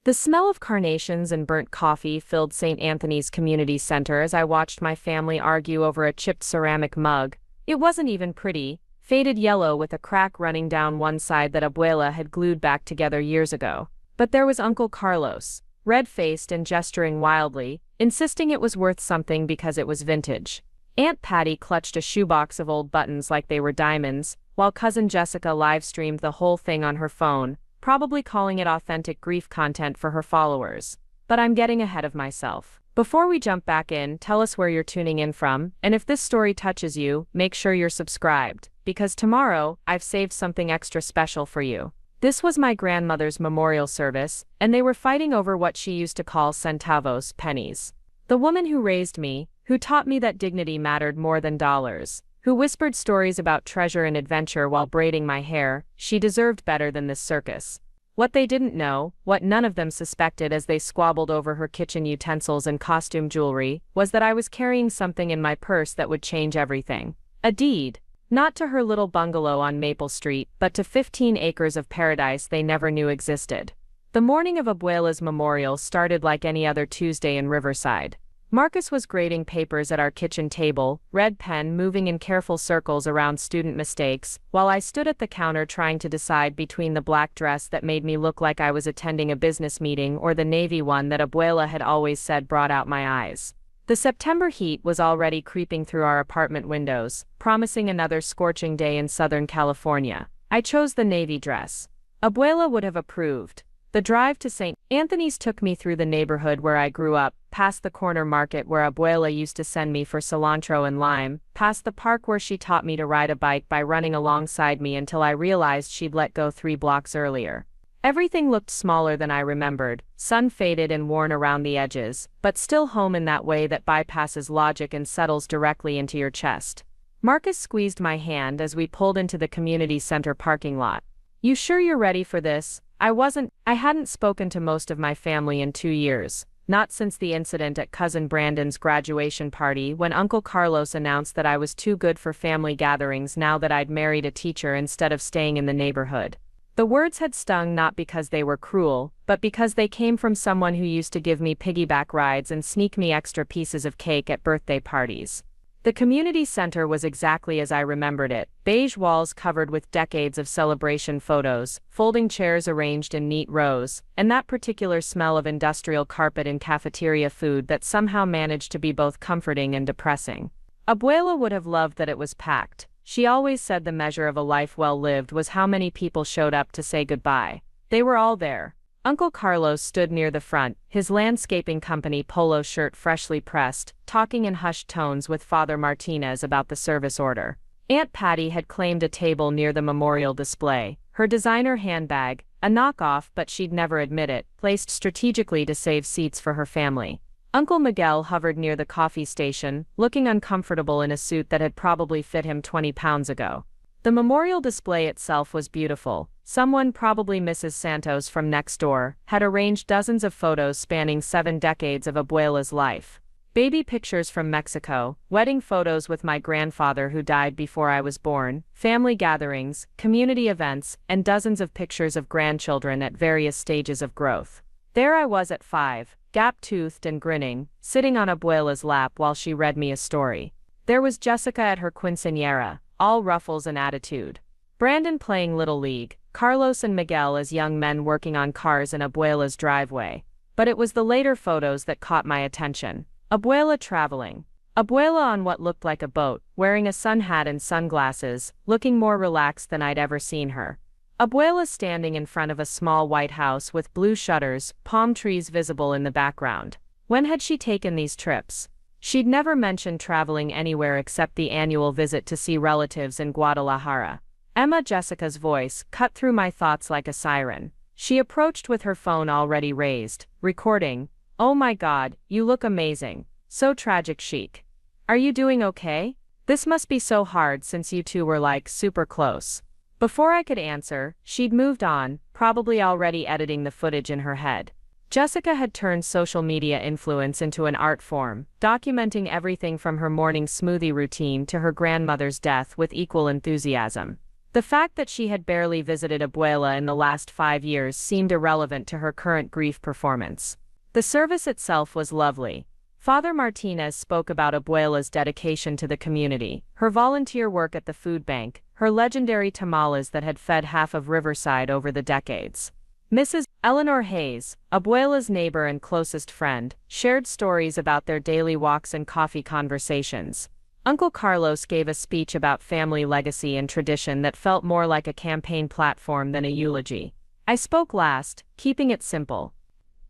The smell of carnations and burnt coffee filled St. Anthony's Community Center as I watched my family argue over a chipped ceramic mug. It wasn't even pretty, faded yellow with a crack running down one side that Abuela had glued back together years ago. But there was Uncle Carlos, red-faced and gesturing wildly, insisting it was worth something because it was vintage. Aunt Patty clutched a shoebox of old buttons like they were diamonds, while Cousin Jessica live-streamed the whole thing on her phone, probably calling it authentic grief content for her followers. But I'm getting ahead of myself. Before we jump back in, tell us where you're tuning in from, and if this story touches you, make sure you're subscribed, because tomorrow, I've saved something extra special for you. This was my grandmother's memorial service, and they were fighting over what she used to call centavos, pennies. The woman who raised me, who taught me that dignity mattered more than dollars, who whispered stories about treasure and adventure while braiding my hair, she deserved better than this circus. What they didn't know, what none of them suspected as they squabbled over her kitchen utensils and costume jewelry, was that I was carrying something in my purse that would change everything. A deed. Not to her little bungalow on Maple Street, but to 15 acres of paradise they never knew existed. The morning of Abuela's memorial started like any other Tuesday in Riverside. Marcus was grading papers at our kitchen table, red pen moving in careful circles around student mistakes, while I stood at the counter trying to decide between the black dress that made me look like I was attending a business meeting or the navy one that Abuela had always said brought out my eyes. The September heat was already creeping through our apartment windows, promising another scorching day in Southern California. I chose the navy dress. Abuela would have approved. The drive to St. Anthony's took me through the neighborhood where I grew up, past the corner market where Abuela used to send me for cilantro and lime, past the park where she taught me to ride a bike by running alongside me until I realized she'd let go 3 blocks earlier. Everything looked smaller than I remembered, sun-faded and worn around the edges, but still home in that way that bypasses logic and settles directly into your chest. Marcus squeezed my hand as we pulled into the community center parking lot. "You sure you're ready for this?" I hadn't spoken to most of my family in 2 years, not since the incident at Cousin Brandon's graduation party when Uncle Carlos announced that I was too good for family gatherings now that I'd married a teacher instead of staying in the neighborhood. The words had stung not because they were cruel, but because they came from someone who used to give me piggyback rides and sneak me extra pieces of cake at birthday parties. The community center was exactly as I remembered it, beige walls covered with decades of celebration photos, folding chairs arranged in neat rows, and that particular smell of industrial carpet and cafeteria food that somehow managed to be both comforting and depressing. Abuela would have loved that it was packed. She always said the measure of a life well lived was how many people showed up to say goodbye. They were all there. Uncle Carlos stood near the front, his landscaping company polo shirt freshly pressed, talking in hushed tones with Father Martinez about the service order. Aunt Patty had claimed a table near the memorial display, her designer handbag, a knockoff but she'd never admit it, placed strategically to save seats for her family. Uncle Miguel hovered near the coffee station, looking uncomfortable in a suit that had probably fit him 20 pounds ago. The memorial display itself was beautiful. Someone, probably Mrs. Santos from next door, had arranged dozens of photos spanning 7 decades of Abuela's life. Baby pictures from Mexico, wedding photos with my grandfather who died before I was born, family gatherings, community events, and dozens of pictures of grandchildren at various stages of growth. There I was at 5, gap-toothed and grinning, sitting on Abuela's lap while she read me a story. There was Jessica at her quinceañera, all ruffles and attitude. Brandon playing Little League, Carlos and Miguel as young men working on cars in Abuela's driveway. But it was the later photos that caught my attention. Abuela traveling. Abuela on what looked like a boat, wearing a sun hat and sunglasses, looking more relaxed than I'd ever seen her. Abuela standing in front of a small white house with blue shutters, palm trees visible in the background. When had she taken these trips? She'd never mentioned traveling anywhere except the annual visit to see relatives in Guadalajara. Emma Jessica's voice cut through my thoughts like a siren. She approached with her phone already raised, recording. "Oh my God, you look amazing. So tragic chic. Are you doing okay? This must be so hard since you two were like super close." Before I could answer, she'd moved on, probably already editing the footage in her head. Jessica had turned social media influence into an art form, documenting everything from her morning smoothie routine to her grandmother's death with equal enthusiasm. The fact that she had barely visited Abuela in the last 5 years seemed irrelevant to her current grief performance. The service itself was lovely. Father Martinez spoke about Abuela's dedication to the community, her volunteer work at the food bank, her legendary tamales that had fed half of Riverside over the decades. Mrs. Eleanor Hayes, Abuela's neighbor and closest friend, shared stories about their daily walks and coffee conversations. Uncle Carlos gave a speech about family legacy and tradition that felt more like a campaign platform than a eulogy. I spoke last, keeping it simple.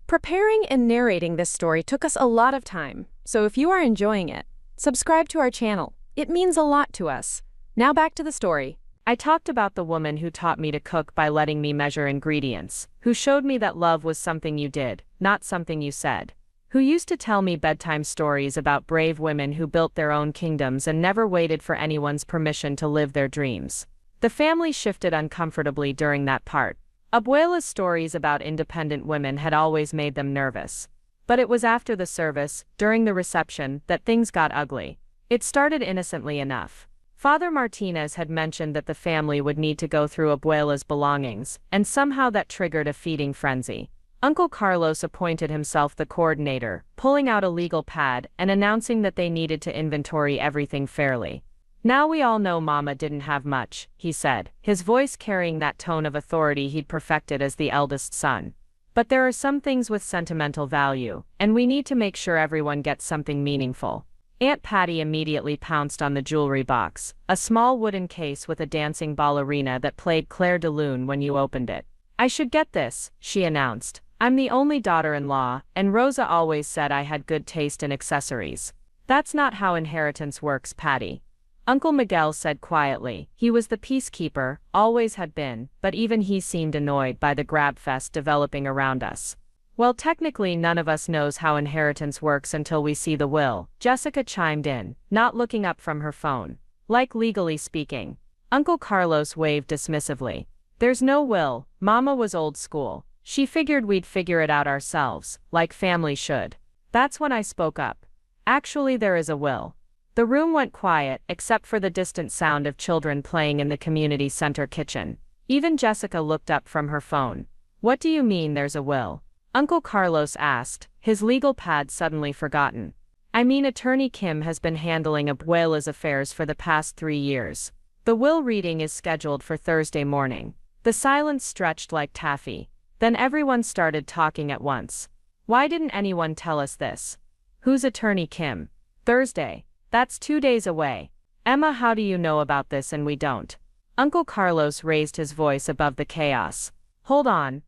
Preparing and narrating this story took us a lot of time, so if you are enjoying it, subscribe to our channel. It means a lot to us. Now back to the story. I talked about the woman who taught me to cook by letting me measure ingredients, who showed me that love was something you did, not something you said, who used to tell me bedtime stories about brave women who built their own kingdoms and never waited for anyone's permission to live their dreams. The family shifted uncomfortably during that part. Abuela's stories about independent women had always made them nervous. But it was after the service, during the reception, that things got ugly. It started innocently enough. Father Martinez had mentioned that the family would need to go through Abuela's belongings, and somehow that triggered a feeding frenzy. Uncle Carlos appointed himself the coordinator, pulling out a legal pad and announcing that they needed to inventory everything fairly. "Now we all know Mama didn't have much," he said, his voice carrying that tone of authority he'd perfected as the eldest son. "But there are some things with sentimental value, and we need to make sure everyone gets something meaningful." Aunt Patty immediately pounced on the jewelry box, a small wooden case with a dancing ballerina that played Claire de Lune when you opened it. "I should get this," she announced. "I'm the only daughter-in-law, and Rosa always said I had good taste in accessories." "That's not how inheritance works, Patty," Uncle Miguel said quietly. He was the peacekeeper, always had been, but even he seemed annoyed by the grabfest developing around us. "Well, technically none of us knows how inheritance works until we see the will," Jessica chimed in, not looking up from her phone. "Like legally speaking." Uncle Carlos waved dismissively. "There's no will. Mama was old school. She figured we'd figure it out ourselves, like family should." That's when I spoke up. "Actually, there is a will." The room went quiet, except for the distant sound of children playing in the community center kitchen. Even Jessica looked up from her phone. "What do you mean there's a will?" Uncle Carlos asked, his legal pad suddenly forgotten. "I mean Attorney Kim has been handling Abuela's affairs for the past 3 years. The will reading is scheduled for Thursday morning." The silence stretched like taffy. Then everyone started talking at once. "Why didn't anyone tell us this?" "Who's Attorney Kim?" "Thursday. That's 2 days away." "Emma, how do you know about this and we don't?" Uncle Carlos raised his voice above the chaos. Hold on.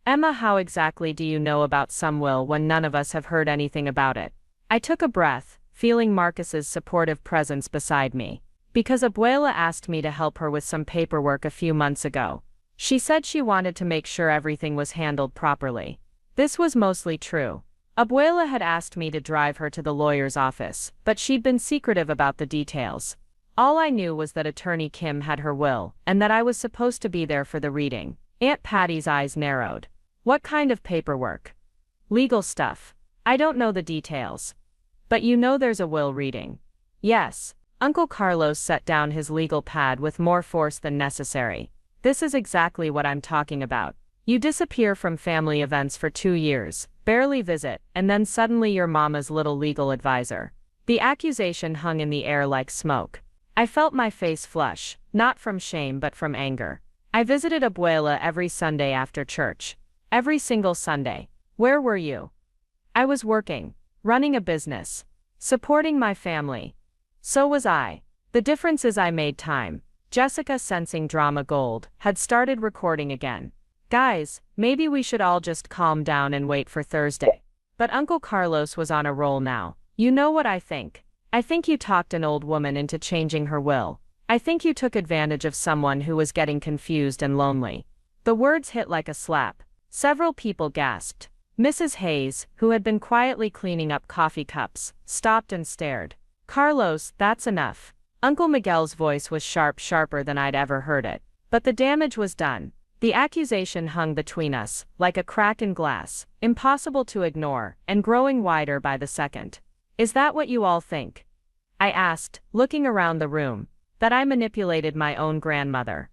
Emma, how exactly do you know about some will when none of us have heard anything about it?" I took a breath, feeling Marcus's supportive presence beside me. "Because Abuela asked me to help her with some paperwork a few months ago. She said she wanted to make sure everything was handled properly." This was mostly true. Abuela had asked me to drive her to the lawyer's office, but she'd been secretive about the details. All I knew was that Attorney Kim had her will, and that I was supposed to be there for the reading. Aunt Patty's eyes narrowed. "What kind of paperwork?" "Legal stuff. I don't know the details." "But you know there's a will reading." "Yes." Uncle Carlos set down his legal pad with more force than necessary. "This is exactly what I'm talking about. You disappear from family events for 2 years, barely visit, and then suddenly you're Mama's little legal advisor." The accusation hung in the air like smoke. I felt my face flush, not from shame but from anger. I visited Abuela every Sunday after church. Every single Sunday. Where were you? I was working, running a business, supporting my family. So was I. The difference is I made time. Jessica, sensing drama gold, had started recording again. "Guys, maybe we should all just calm down and wait for Thursday." But Uncle Carlos was on a roll now. "You know what I think? I think you talked an old woman into changing her will. I think you took advantage of someone who was getting confused and lonely." The words hit like a slap. Several people gasped. Mrs. Hayes, who had been quietly cleaning up coffee cups, stopped and stared. "Carlos, that's enough." Uncle Miguel's voice was sharper than I'd ever heard it. But the damage was done. The accusation hung between us, like a crack in glass, impossible to ignore, and growing wider by the second. "Is that what you all think?" I asked, looking around the room. that I manipulated my own grandmother.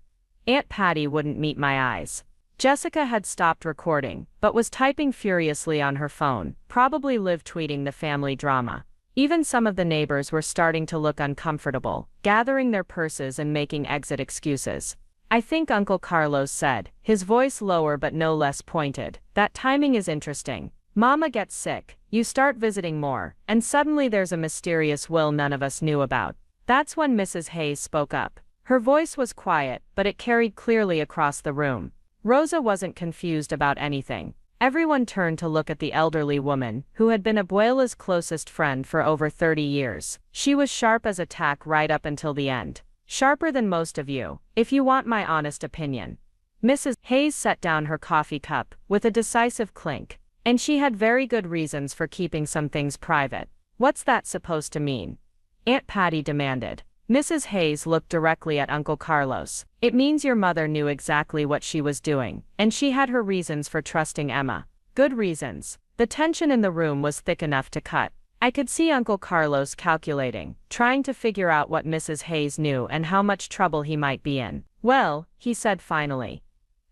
Aunt Patty wouldn't meet my eyes. Jessica had stopped recording, but was typing furiously on her phone, probably live tweeting the family drama. Even some of the neighbors were starting to look uncomfortable, gathering their purses and making exit excuses. I think Uncle Carlos said, his voice lower but no less pointed, that timing is interesting. Mama gets sick, you start visiting more, and suddenly there's a mysterious will none of us knew about. That's when Mrs. Hayes spoke up. Her voice was quiet, but it carried clearly across the room. Rosa wasn't confused about anything. Everyone turned to look at the elderly woman, who had been Abuela's closest friend for over 30 years. She was sharp as a tack right up until the end. Sharper than most of you, if you want my honest opinion. Mrs. Hayes set down her coffee cup, with a decisive clink. And she had very good reasons for keeping some things private. What's that supposed to mean? Aunt Patty demanded. Mrs. Hayes looked directly at Uncle Carlos. It means your mother knew exactly what she was doing, and she had her reasons for trusting Emma. Good reasons. The tension in the room was thick enough to cut. I could see Uncle Carlos calculating, trying to figure out what Mrs. Hayes knew and how much trouble he might be in. Well, he said finally.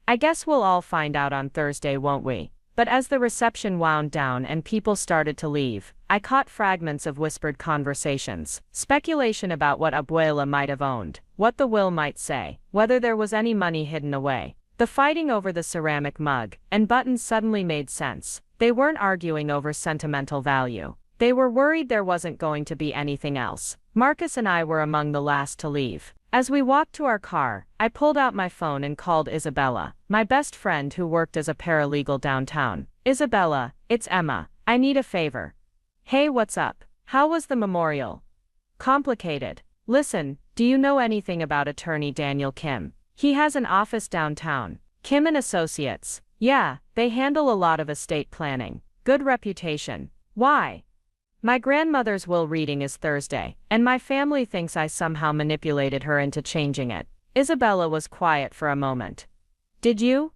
I guess we'll all find out on Thursday, won't we? But as the reception wound down and people started to leave, I caught fragments of whispered conversations, speculation about what Abuela might have owned, what the will might say, whether there was any money hidden away. The fighting over the ceramic mug and buttons suddenly made sense. They weren't arguing over sentimental value. They were worried there wasn't going to be anything else. Marcus and I were among the last to leave. As we walked to our car, I pulled out my phone and called Isabella, my best friend who worked as a paralegal downtown. Isabella, it's Emma. I need a favor. Hey, what's up? How was the memorial? Complicated. Listen, do you know anything about attorney Daniel Kim? He has an office downtown. Kim and Associates. Yeah, they handle a lot of estate planning. Good reputation. Why? My grandmother's will reading is Thursday, and my family thinks I somehow manipulated her into changing it. Isabella was quiet for a moment. Did you?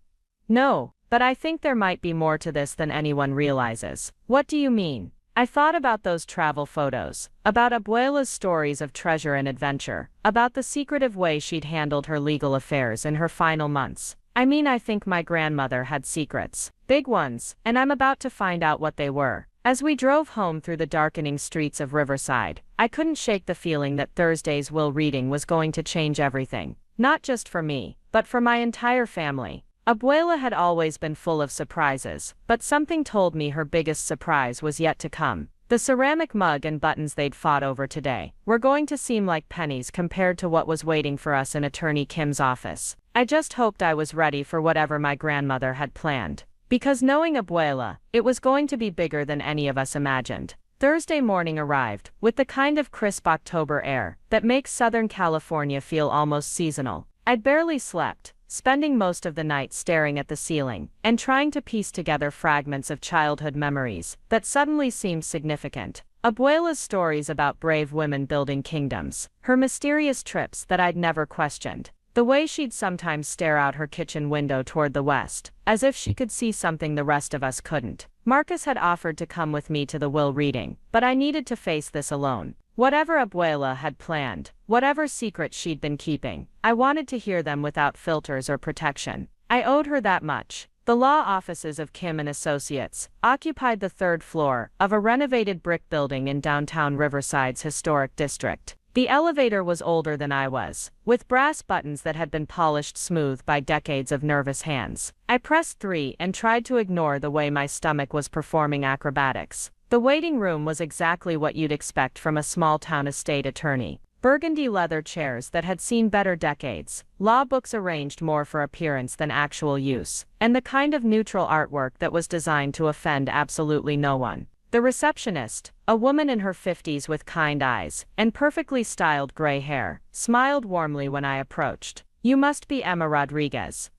No, but I think there might be more to this than anyone realizes. What do you mean? I thought about those travel photos, about Abuela's stories of treasure and adventure, about the secretive way she'd handled her legal affairs in her final months. I think my grandmother had secrets, big ones, and I'm about to find out what they were. As we drove home through the darkening streets of Riverside, I couldn't shake the feeling that Thursday's will reading was going to change everything. Not just for me, but for my entire family. Abuela had always been full of surprises, but something told me her biggest surprise was yet to come. The ceramic mug and buttons they'd fought over today were going to seem like pennies compared to what was waiting for us in Attorney Kim's office. I just hoped I was ready for whatever my grandmother had planned. Because knowing Abuela, it was going to be bigger than any of us imagined. Thursday morning arrived, with the kind of crisp October air that makes Southern California feel almost seasonal. I'd barely slept, spending most of the night staring at the ceiling and trying to piece together fragments of childhood memories that suddenly seemed significant. Abuela's stories about brave women building kingdoms, her mysterious trips that I'd never questioned. The way she'd sometimes stare out her kitchen window toward the west, as if she could see something the rest of us couldn't. Marcus had offered to come with me to the will reading, but I needed to face this alone. Whatever Abuela had planned, whatever secrets she'd been keeping, I wanted to hear them without filters or protection. I owed her that much. The law offices of Kim and Associates occupied the third floor of a renovated brick building in downtown Riverside's historic district. The elevator was older than I was, with brass buttons that had been polished smooth by decades of nervous hands. I pressed 3 and tried to ignore the way my stomach was performing acrobatics. The waiting room was exactly what you'd expect from a small-town estate attorney. Burgundy leather chairs that had seen better decades, law books arranged more for appearance than actual use, and the kind of neutral artwork that was designed to offend absolutely no one. The receptionist, a woman in her 50s with kind eyes and perfectly styled gray hair, smiled warmly when I approached. You must be Emma Rodriguez.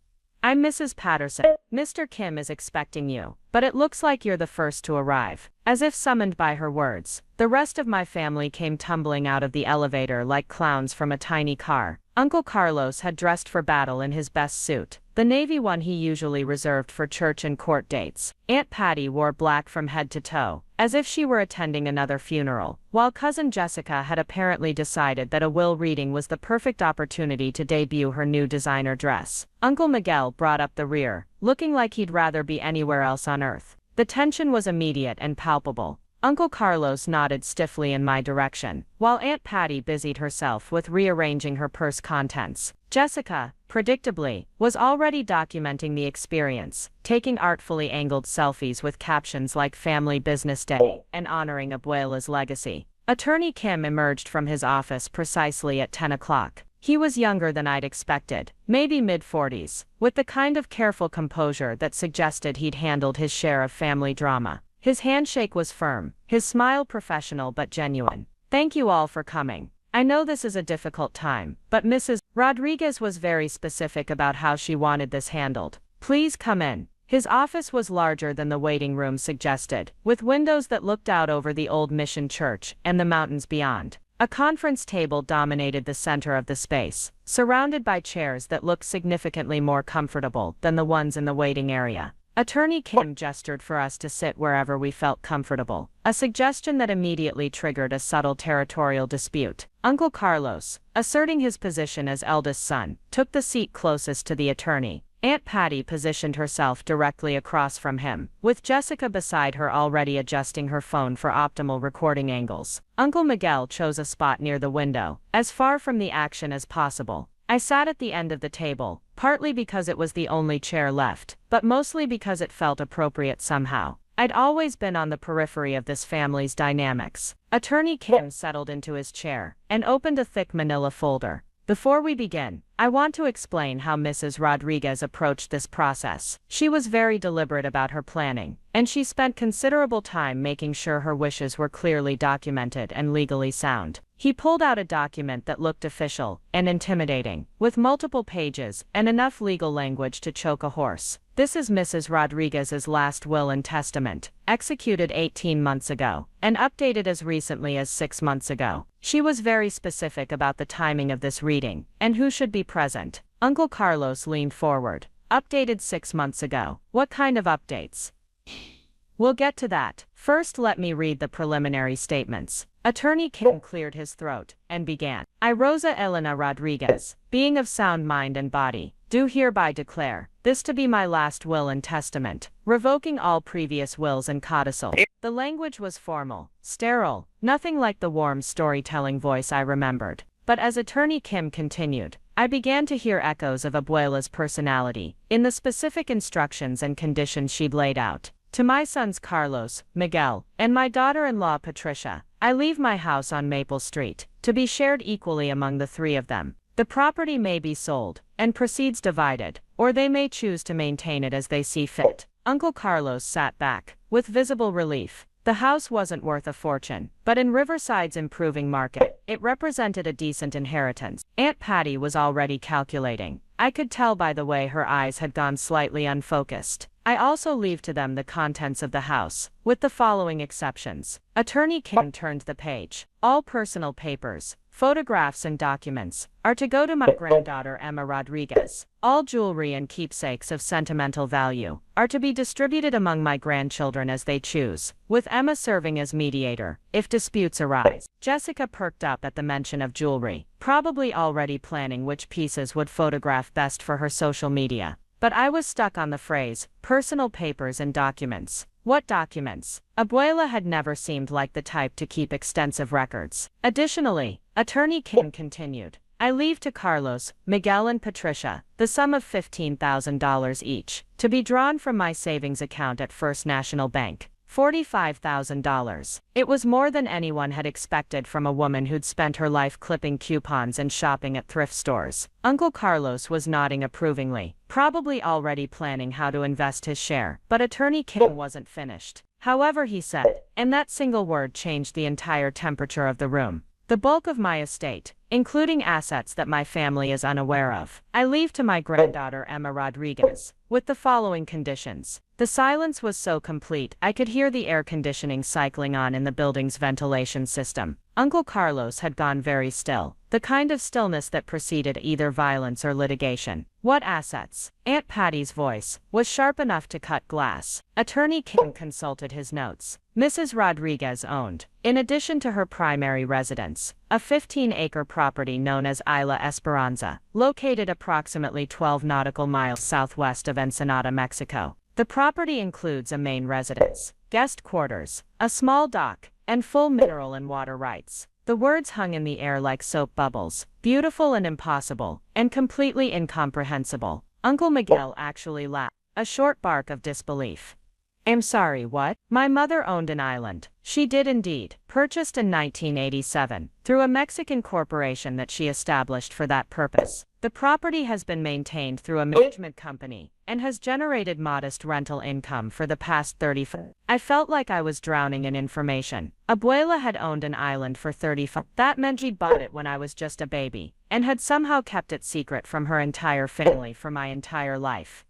I'm Mrs. Patterson. Mr. Kim is expecting you, but it looks like you're the first to arrive. As if summoned by her words, the rest of my family came tumbling out of the elevator like clowns from a tiny car. Uncle Carlos had dressed for battle in his best suit, the navy one he usually reserved for church and court dates. Aunt Patty wore black from head to toe, as if she were attending another funeral, while Cousin Jessica had apparently decided that a will reading was the perfect opportunity to debut her new designer dress. Uncle Miguel brought up the rear, looking like he'd rather be anywhere else on earth. The tension was immediate and palpable. Uncle Carlos nodded stiffly in my direction, while Aunt Patty busied herself with rearranging her purse contents. Jessica, predictably, was already documenting the experience, taking artfully angled selfies with captions like Family Business Day and honoring Abuela's legacy. Attorney Kim emerged from his office precisely at 10 o'clock. He was younger than I'd expected, maybe mid-40s, with the kind of careful composure that suggested he'd handled his share of family drama. His handshake was firm, his smile professional but genuine. "Thank you all for coming. I know this is a difficult time, but Mrs. Rodriguez was very specific about how she wanted this handled. Please come in." His office was larger than the waiting room suggested, with windows that looked out over the old mission church and the mountains beyond. A conference table dominated the center of the space, surrounded by chairs that looked significantly more comfortable than the ones in the waiting area. Attorney Kim gestured for us to sit wherever we felt comfortable, a suggestion that immediately triggered a subtle territorial dispute. Uncle Carlos, asserting his position as eldest son, took the seat closest to the attorney. Aunt Patty positioned herself directly across from him, with Jessica beside her already adjusting her phone for optimal recording angles. Uncle Miguel chose a spot near the window, as far from the action as possible. I sat at the end of the table, partly because it was the only chair left, but mostly because it felt appropriate somehow. I'd always been on the periphery of this family's dynamics. Attorney Kim settled into his chair and opened a thick manila folder. "Before we begin, I want to explain how Mrs. Rodriguez approached this process. She was very deliberate about her planning, and she spent considerable time making sure her wishes were clearly documented and legally sound." He pulled out a document that looked official and intimidating, with multiple pages and enough legal language to choke a horse. "This is Mrs. Rodriguez's last will and testament, executed 18 months ago, and updated as recently as 6 months ago. She was very specific about the timing of this reading, and who should be present." Uncle Carlos leaned forward. "Updated 6 months ago. What kind of updates?" "We'll get to that. First, let me read the preliminary statements." Attorney Kim cleared his throat and began. "I, Rosa Elena Rodriguez, being of sound mind and body, do hereby declare this to be my last will and testament, revoking all previous wills and codicils." The language was formal, sterile, nothing like the warm storytelling voice I remembered. But as Attorney Kim continued, I began to hear echoes of Abuela's personality in the specific instructions and conditions she'd laid out. "To my sons Carlos, Miguel, and my daughter-in-law Patricia, I leave my house on Maple Street, to be shared equally among the 3 of them. The property may be sold, and proceeds divided, or they may choose to maintain it as they see fit." Uncle Carlos sat back, with visible relief. The house wasn't worth a fortune, but in Riverside's improving market, it represented a decent inheritance. Aunt Patty was already calculating. I could tell by the way her eyes had gone slightly unfocused. "I also leave to them the contents of the house, with the following exceptions." Attorney Kim turned the page. "All personal papers, photographs and documents, are to go to my granddaughter Emma Rodriguez. All jewelry and keepsakes of sentimental value are to be distributed among my grandchildren as they choose, with Emma serving as mediator, if disputes arise." Jessica perked up at the mention of jewelry, probably already planning which pieces would photograph best for her social media. But I was stuck on the phrase, personal papers and documents. What documents? Abuela had never seemed like the type to keep extensive records. Additionally, Attorney Kim continued, "I leave to Carlos, Miguel and Patricia, the sum of $15,000 each, to be drawn from my savings account at First National Bank. $45,000. It was more than anyone had expected from a woman who'd spent her life clipping coupons and shopping at thrift stores. Uncle Carlos was nodding approvingly, probably already planning how to invest his share, but Attorney Kim wasn't finished. "However," he said, and that single word changed the entire temperature of the room, "the bulk of my estate, including assets that my family is unaware of. I leave to my granddaughter Emma Rodriguez, with the following conditions. The silence was so complete I could hear the air conditioning cycling on in the building's ventilation system. Uncle Carlos had gone very still, the kind of stillness that preceded either violence or litigation. What assets? Aunt Patty's voice was sharp enough to cut glass. Attorney Kim consulted his notes. Mrs. Rodriguez owned, in addition to her primary residence, a 15-acre property known as Isla Esperanza, located approximately 12 nautical miles southwest of Ensenada, Mexico. The property includes a main residence, guest quarters, a small dock, and full mineral and water rights. The words hung in the air like soap bubbles, beautiful and impossible, and completely incomprehensible. Uncle Miguel actually laughed, a short bark of disbelief. I'm sorry, what? My mother owned an island. She did indeed. Purchased in 1987, through a Mexican corporation that she established for that purpose. The property has been maintained through a management company, and has generated modest rental income for the past 35. I felt like I was drowning in information. Abuela had owned an island for 35. That meant she bought it when I was just a baby, and had somehow kept it secret from her entire family for my entire life.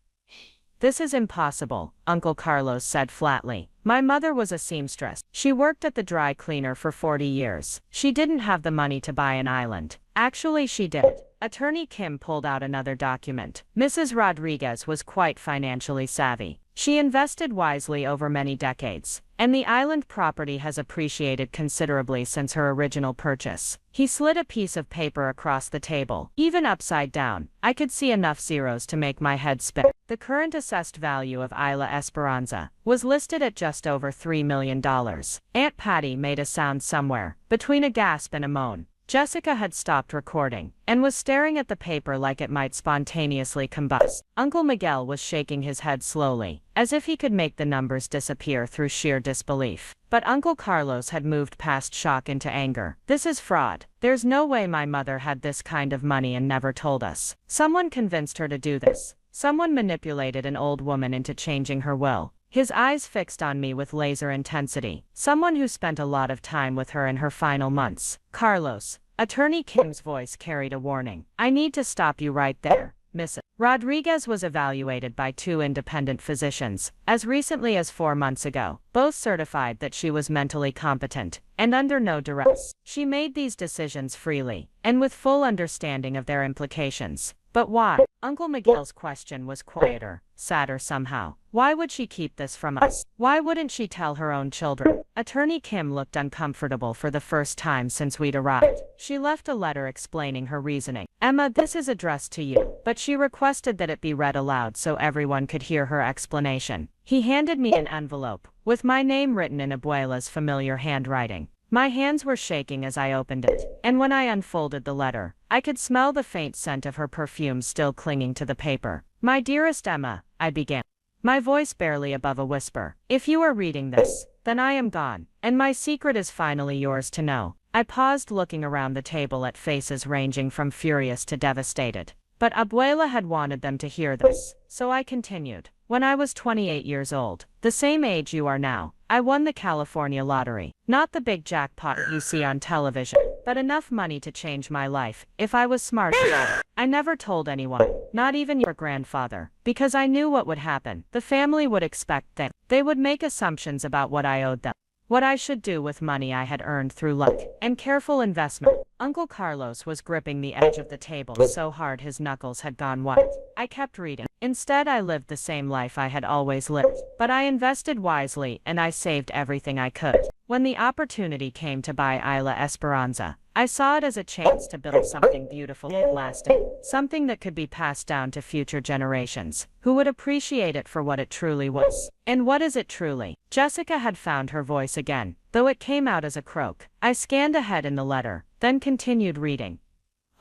This is impossible, Uncle Carlos said flatly. My mother was a seamstress. She worked at the dry cleaner for 40 years. She didn't have the money to buy an island. Actually, she did. Attorney Kim pulled out another document. Mrs. Rodriguez was quite financially savvy. She invested wisely over many decades, and the island property has appreciated considerably since her original purchase. He slid a piece of paper across the table. Even upside down, I could see enough zeros to make my head spin. The current assessed value of Isla Esperanza was listed at just over $3 million. Aunt Patty made a sound somewhere, between a gasp and a moan. Jessica had stopped recording, and was staring at the paper like it might spontaneously combust. Uncle Miguel was shaking his head slowly, as if he could make the numbers disappear through sheer disbelief. But Uncle Carlos had moved past shock into anger. This is fraud. There's no way my mother had this kind of money and never told us. Someone convinced her to do this. Someone manipulated an old woman into changing her will. His eyes fixed on me with laser intensity. Someone who spent a lot of time with her in her final months. Carlos. Attorney Kim's voice carried a warning. I need to stop you right there, Mrs. Rodriguez was evaluated by 2 independent physicians, as recently as 4 months ago. Both certified that she was mentally competent, and under no duress. She made these decisions freely, and with full understanding of their implications. But why? Uncle Miguel's question was quieter, sadder somehow. Why would she keep this from us? Why wouldn't she tell her own children? Attorney Kim looked uncomfortable for the first time since we'd arrived. She left a letter explaining her reasoning. Emma, this is addressed to you, but she requested that it be read aloud so everyone could hear her explanation. He handed me an envelope, with my name written in Abuela's familiar handwriting. My hands were shaking as I opened it, and when I unfolded the letter, I could smell the faint scent of her perfume still clinging to the paper. My dearest Emma, I began, my voice barely above a whisper. If you are reading this, then I am gone, and my secret is finally yours to know. I paused, looking around the table at faces ranging from furious to devastated. But Abuela had wanted them to hear this, so I continued. When I was 28 years old, the same age you are now, I won the California lottery. Not the big jackpot you see on television, but enough money to change my life, if I was smart enough. I never told anyone, not even your grandfather, because I knew what would happen. The family would expect things. They would make assumptions about what I owed them, what I should do with money I had earned through luck and careful investment. Uncle Carlos was gripping the edge of the table so hard his knuckles had gone white. I kept reading. Instead, I lived the same life I had always lived, but I invested wisely and I saved everything I could. When the opportunity came to buy Isla Esperanza, I saw it as a chance to build something beautiful and lasting, something that could be passed down to future generations, who would appreciate it for what it truly was. And what is it truly? Jessica had found her voice again, though it came out as a croak. I scanned ahead in the letter, then continued reading.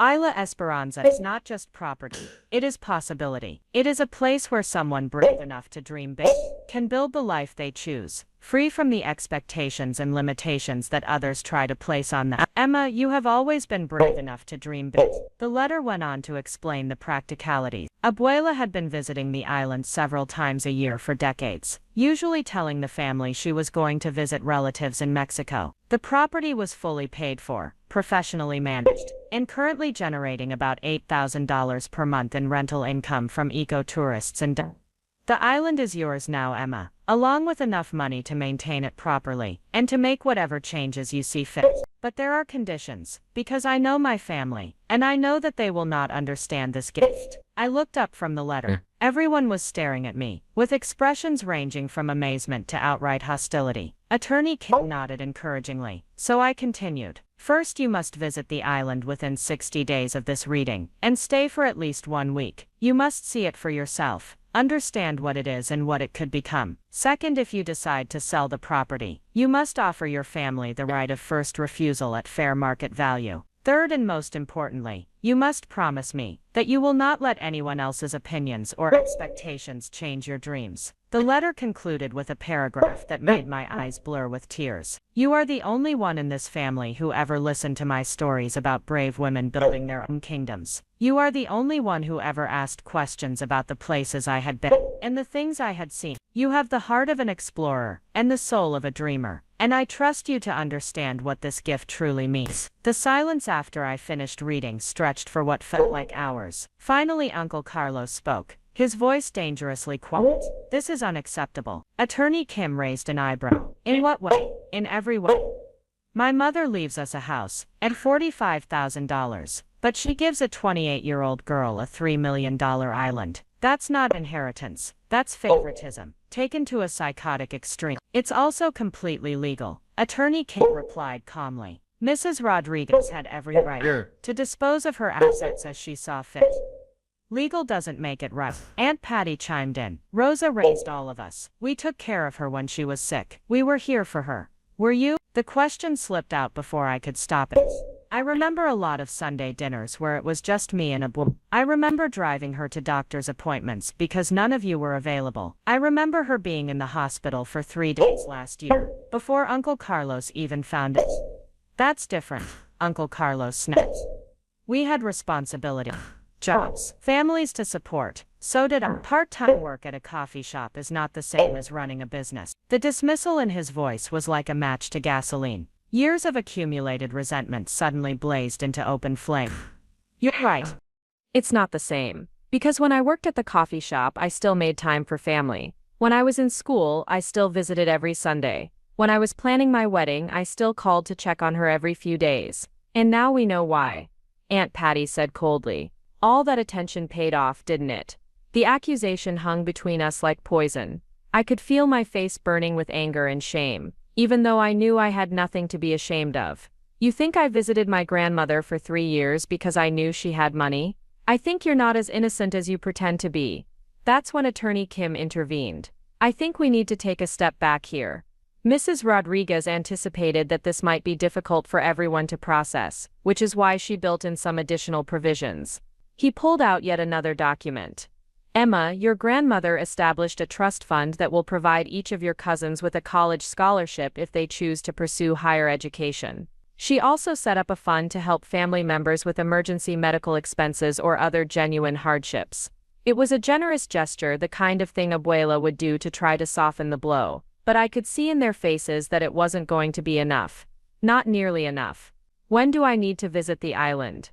Isla Esperanza is not just property, it is possibility. It is a place where someone brave enough to dream big can build the life they choose. free from the expectations and limitations that others try to place on them. Emma, you have always been brave enough to dream big. The letter went on to explain the practicalities. Abuela had been visiting the island several times a year for decades, usually telling the family she was going to visit relatives in Mexico. The property was fully paid for, professionally managed, and currently generating about $8,000 per month in rental income from eco-tourists and the island is yours now, Emma, along with enough money to maintain it properly, and to make whatever changes you see fit. But there are conditions, because I know my family, and I know that they will not understand this gift. I looked up from the letter. Everyone was staring at me, with expressions ranging from amazement to outright hostility. Attorney Kim nodded encouragingly, so I continued. First, you must visit the island within 60 days of this reading, and stay for at least 1 week. You must see it for yourself, understand what it is and what it could become. Second, if you decide to sell the property, you must offer your family the right of first refusal at fair market value. Third, and most importantly, you must promise me that you will not let anyone else's opinions or expectations change your dreams. The letter concluded with a paragraph that made my eyes blur with tears. You are the only one in this family who ever listened to my stories about brave women building their own kingdoms. You are the only one who ever asked questions about the places I had been and the things I had seen. You have the heart of an explorer and the soul of a dreamer, and I trust you to understand what this gift truly means. The silence after I finished reading stretched for what felt like hours. Finally, Uncle Carlos spoke, his voice dangerously quiet. This is unacceptable. Attorney Kim raised an eyebrow. In what way? In every way. My mother leaves us a house and $45,000, but she gives a 28-year-old girl a $3 million island. That's not inheritance. That's favoritism, taken to a psychotic extreme. It's also completely legal. Attorney Kim replied calmly. Mrs. Rodriguez had every right to dispose of her assets as she saw fit. Legal doesn't make it right. Aunt Patty chimed in. Rosa raised all of us. We took care of her when she was sick. We were here for her. Were you? The question slipped out before I could stop it. I remember a lot of Sunday dinners where it was just me and Abu. I remember driving her to doctor's appointments because none of you were available. I remember her being in the hospital for 3 days last year, before Uncle Carlos even found it. That's different, Uncle Carlos snapped. We had responsibility. Jobs, families to support. So did I. Part-time work at a coffee shop is not the same as running a business. The dismissal in his voice was like a match to gasoline. Years of accumulated resentment suddenly blazed into open flame. You're right. It's not the same. Because when I worked at the coffee shop, I still made time for family. When I was in school, I still visited every Sunday. When I was planning my wedding, I still called to check on her every few days. And now we know why. Aunt Patty said coldly. All that attention paid off, didn't it? The accusation hung between us like poison. I could feel my face burning with anger and shame, even though I knew I had nothing to be ashamed of. You think I visited my grandmother for 3 years because I knew she had money? I think you're not as innocent as you pretend to be. That's when Attorney Kim intervened. I think we need to take a step back here. Mrs. Rodriguez anticipated that this might be difficult for everyone to process, which is why she built in some additional provisions. He pulled out yet another document. Emma, your grandmother established a trust fund that will provide each of your cousins with a college scholarship if they choose to pursue higher education. She also set up a fund to help family members with emergency medical expenses or other genuine hardships. It was a generous gesture, the kind of thing Abuela would do to try to soften the blow, but I could see in their faces that it wasn't going to be enough. Not nearly enough. When do I need to visit the island?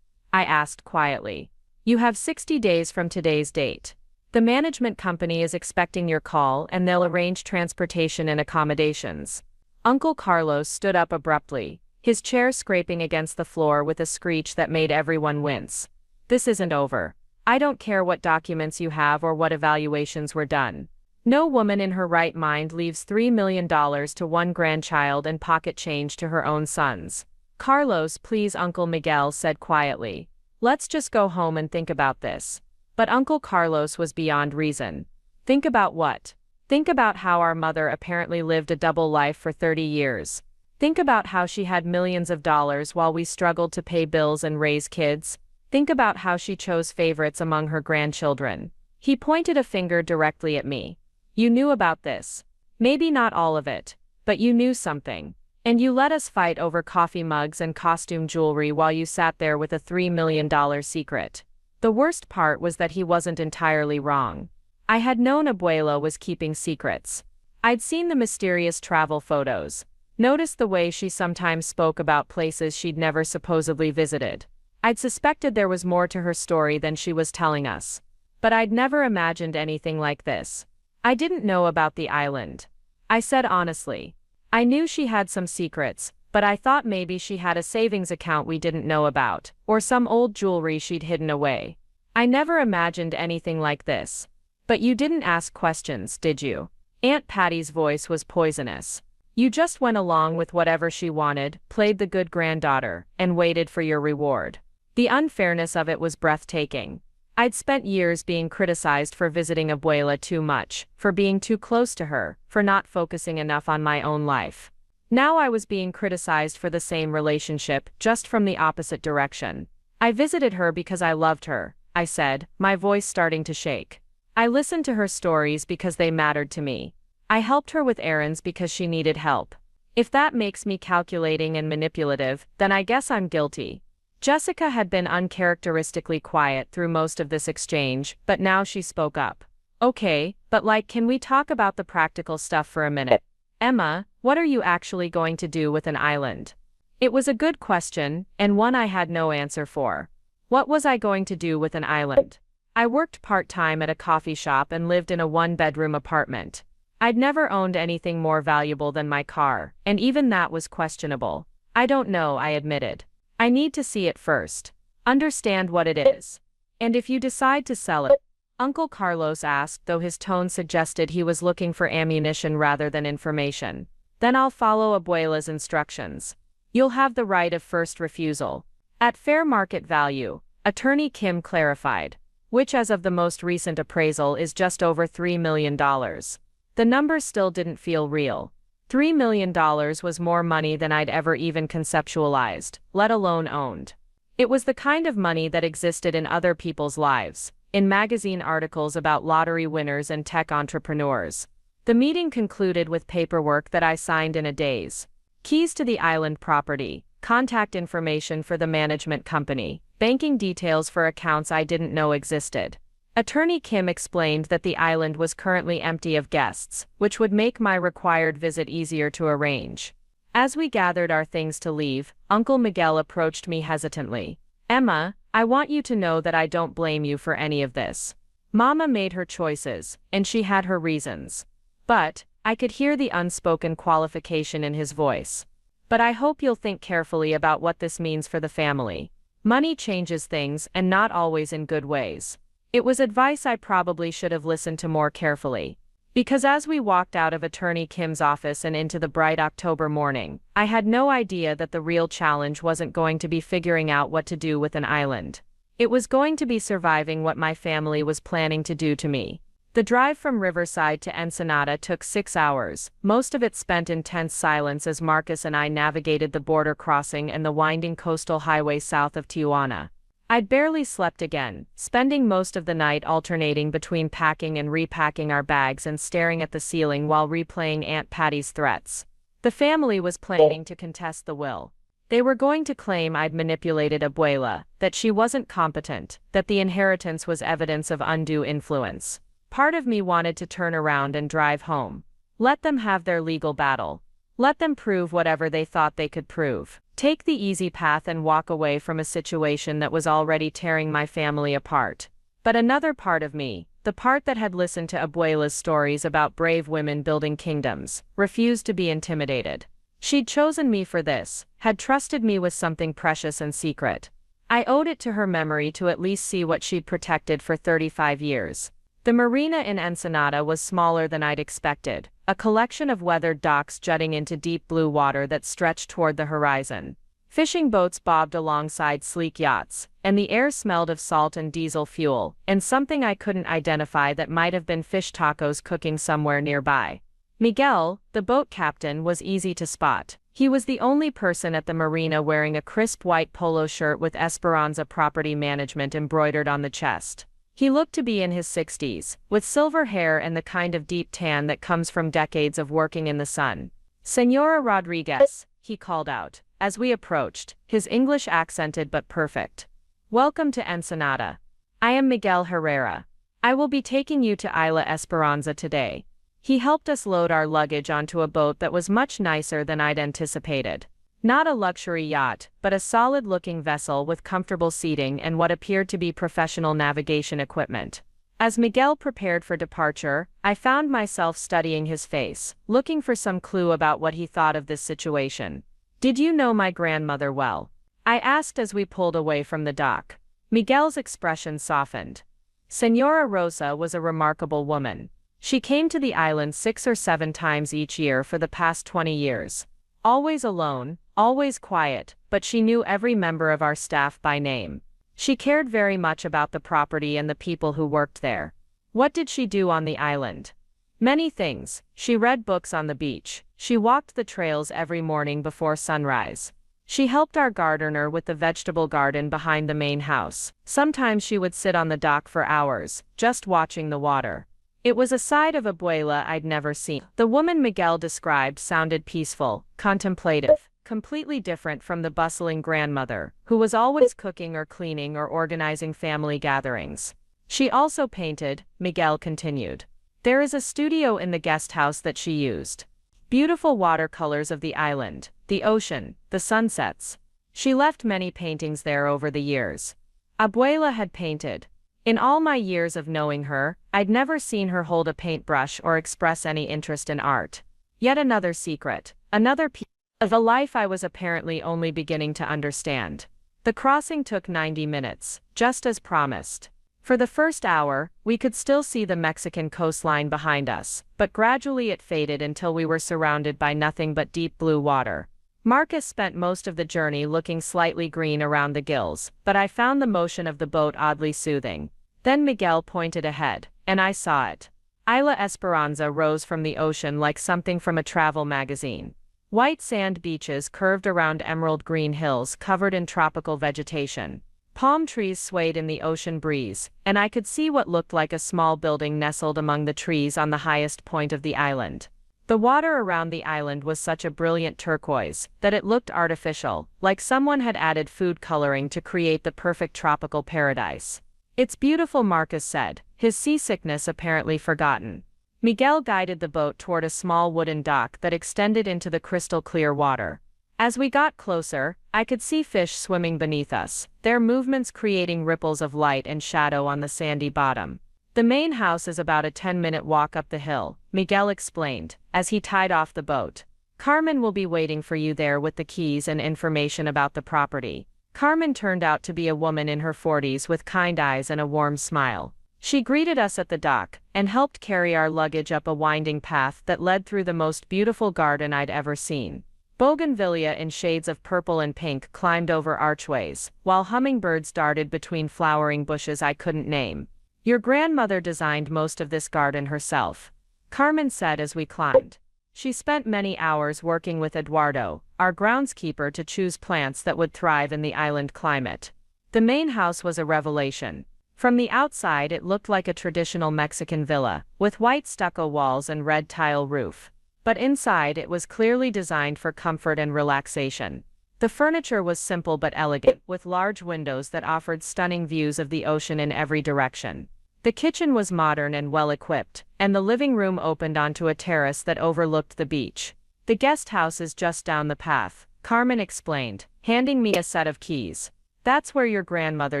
I asked quietly. You have 60 days from today's date. The management company is expecting your call and they'll arrange transportation and accommodations. Uncle Carlos stood up abruptly, his chair scraping against the floor with a screech that made everyone wince. This isn't over. I don't care what documents you have or what evaluations were done. No woman in her right mind leaves $3 million to one grandchild and pocket change to her own sons. Carlos, please, Uncle Miguel said quietly. Let's just go home and think about this. But Uncle Carlos was beyond reason. Think about what? Think about how our mother apparently lived a double life for 30 years. Think about how she had millions of dollars while we struggled to pay bills and raise kids. Think about how she chose favorites among her grandchildren. He pointed a finger directly at me. You knew about this. Maybe not all of it, but you knew something. And you let us fight over coffee mugs and costume jewelry while you sat there with a $3 million secret. The worst part was that he wasn't entirely wrong. I had known Abuela was keeping secrets. I'd seen the mysterious travel photos, noticed the way she sometimes spoke about places she'd never supposedly visited. I'd suspected there was more to her story than she was telling us. But I'd never imagined anything like this. I didn't know about the island. I said honestly. I knew she had some secrets, but I thought maybe she had a savings account we didn't know about, or some old jewelry she'd hidden away. I never imagined anything like this. But you didn't ask questions, did you? Aunt Patty's voice was poisonous. You just went along with whatever she wanted, played the good granddaughter, and waited for your reward. The unfairness of it was breathtaking. I'd spent years being criticized for visiting Abuela too much, for being too close to her, for not focusing enough on my own life. Now I was being criticized for the same relationship, just from the opposite direction. I visited her because I loved her, I said, my voice starting to shake. I listened to her stories because they mattered to me. I helped her with errands because she needed help. If that makes me calculating and manipulative, then I guess I'm guilty. Jessica had been uncharacteristically quiet through most of this exchange, but now she spoke up. Okay, but can we talk about the practical stuff for a minute? Emma, what are you actually going to do with an island? It was a good question, and one I had no answer for. What was I going to do with an island? I worked part-time at a coffee shop and lived in a one-bedroom apartment. I'd never owned anything more valuable than my car, and even that was questionable. I don't know, I admitted. I need to see it first. Understand what it is. And if you decide to sell it, Uncle Carlos asked, though his tone suggested he was looking for ammunition rather than information. Then I'll follow Abuela's instructions. You'll have the right of first refusal. At fair market value, Attorney Kim clarified, which as of the most recent appraisal is just over $3 million. The number still didn't feel real. $3 million was more money than I'd ever even conceptualized, let alone owned. It was the kind of money that existed in other people's lives, in magazine articles about lottery winners and tech entrepreneurs. The meeting concluded with paperwork that I signed in a daze. Keys to the island property, contact information for the management company, banking details for accounts I didn't know existed. Attorney Kim explained that the island was currently empty of guests, which would make my required visit easier to arrange. As we gathered our things to leave, Uncle Miguel approached me hesitantly. Emma, I want you to know that I don't blame you for any of this. Mama made her choices, and she had her reasons. But, I could hear the unspoken qualification in his voice. But I hope you'll think carefully about what this means for the family. Money changes things, and not always in good ways. It was advice I probably should have listened to more carefully. Because as we walked out of Attorney Kim's office and into the bright October morning, I had no idea that the real challenge wasn't going to be figuring out what to do with an island. It was going to be surviving what my family was planning to do to me. The drive from Riverside to Ensenada took 6 hours, most of it spent in tense silence as Marcus and I navigated the border crossing and the winding coastal highway south of Tijuana. I'd barely slept again, spending most of the night alternating between packing and repacking our bags and staring at the ceiling while replaying Aunt Patty's threats. The family was planning to contest the will. They were going to claim I'd manipulated Abuela, that she wasn't competent, that the inheritance was evidence of undue influence. Part of me wanted to turn around and drive home. Let them have their legal battle. Let them prove whatever they thought they could prove. Take the easy path and walk away from a situation that was already tearing my family apart. But another part of me, the part that had listened to Abuela's stories about brave women building kingdoms, refused to be intimidated. She'd chosen me for this, had trusted me with something precious and secret. I owed it to her memory to at least see what she'd protected for 35 years. The marina in Ensenada was smaller than I'd expected, a collection of weathered docks jutting into deep blue water that stretched toward the horizon. Fishing boats bobbed alongside sleek yachts, and the air smelled of salt and diesel fuel, and something I couldn't identify that might have been fish tacos cooking somewhere nearby. Miguel, the boat captain, was easy to spot. He was the only person at the marina wearing a crisp white polo shirt with Esperanza Property Management embroidered on the chest. He looked to be in his 60s, with silver hair and the kind of deep tan that comes from decades of working in the sun. "Senora Rodriguez," he called out, as we approached, his English accented but perfect. "Welcome to Ensenada. I am Miguel Herrera. I will be taking you to Isla Esperanza today." He helped us load our luggage onto a boat that was much nicer than I'd anticipated. Not a luxury yacht, but a solid-looking vessel with comfortable seating and what appeared to be professional navigation equipment. As Miguel prepared for departure, I found myself studying his face, looking for some clue about what he thought of this situation. "Did you know my grandmother well?" I asked as we pulled away from the dock. Miguel's expression softened. "Senora Rosa was a remarkable woman. She came to the island 6 or 7 times each year for the past 20 years. Always alone, always quiet, but she knew every member of our staff by name. She cared very much about the property and the people who worked there." "What did she do on the island?" "Many things. She read books on the beach. She walked the trails every morning before sunrise. She helped our gardener with the vegetable garden behind the main house. Sometimes she would sit on the dock for hours, just watching the water." It was a side of Abuela I'd never seen. The woman Miguel described sounded peaceful, contemplative, completely different from the bustling grandmother, who was always cooking or cleaning or organizing family gatherings. "She also painted," Miguel continued. "There is a studio in the guest house that she used. Beautiful watercolors of the island, the ocean, the sunsets. She left many paintings there over the years." Abuela had painted. In all my years of knowing her, I'd never seen her hold a paintbrush or express any interest in art. Yet another secret, another piece of a life I was apparently only beginning to understand. The crossing took 90 minutes, just as promised. For the first hour, we could still see the Mexican coastline behind us, but gradually it faded until we were surrounded by nothing but deep blue water. Marcus spent most of the journey looking slightly green around the gills, but I found the motion of the boat oddly soothing. Then Miguel pointed ahead, and I saw it. Isla Esperanza rose from the ocean like something from a travel magazine. White sand beaches curved around emerald green hills covered in tropical vegetation. Palm trees swayed in the ocean breeze, and I could see what looked like a small building nestled among the trees on the highest point of the island. The water around the island was such a brilliant turquoise that it looked artificial, like someone had added food coloring to create the perfect tropical paradise. "It's beautiful," Marcus said, his seasickness apparently forgotten. Miguel guided the boat toward a small wooden dock that extended into the crystal-clear water. As we got closer, I could see fish swimming beneath us, their movements creating ripples of light and shadow on the sandy bottom. "The main house is about a 10-minute walk up the hill," Miguel explained, as he tied off the boat. "Carmen will be waiting for you there with the keys and information about the property." Carmen turned out to be a woman in her 40s with kind eyes and a warm smile. She greeted us at the dock, and helped carry our luggage up a winding path that led through the most beautiful garden I'd ever seen. Bougainvillea in shades of purple and pink climbed over archways, while hummingbirds darted between flowering bushes I couldn't name. "Your grandmother designed most of this garden herself," Carmen said as we climbed. "She spent many hours working with Eduardo, our groundskeeper, to choose plants that would thrive in the island climate." The main house was a revelation. From the outside it looked like a traditional Mexican villa, with white stucco walls and red tile roof. But inside it was clearly designed for comfort and relaxation. The furniture was simple but elegant, with large windows that offered stunning views of the ocean in every direction. The kitchen was modern and well-equipped, and the living room opened onto a terrace that overlooked the beach. "The guest house is just down the path," Carmen explained, handing me a set of keys. "That's where your grandmother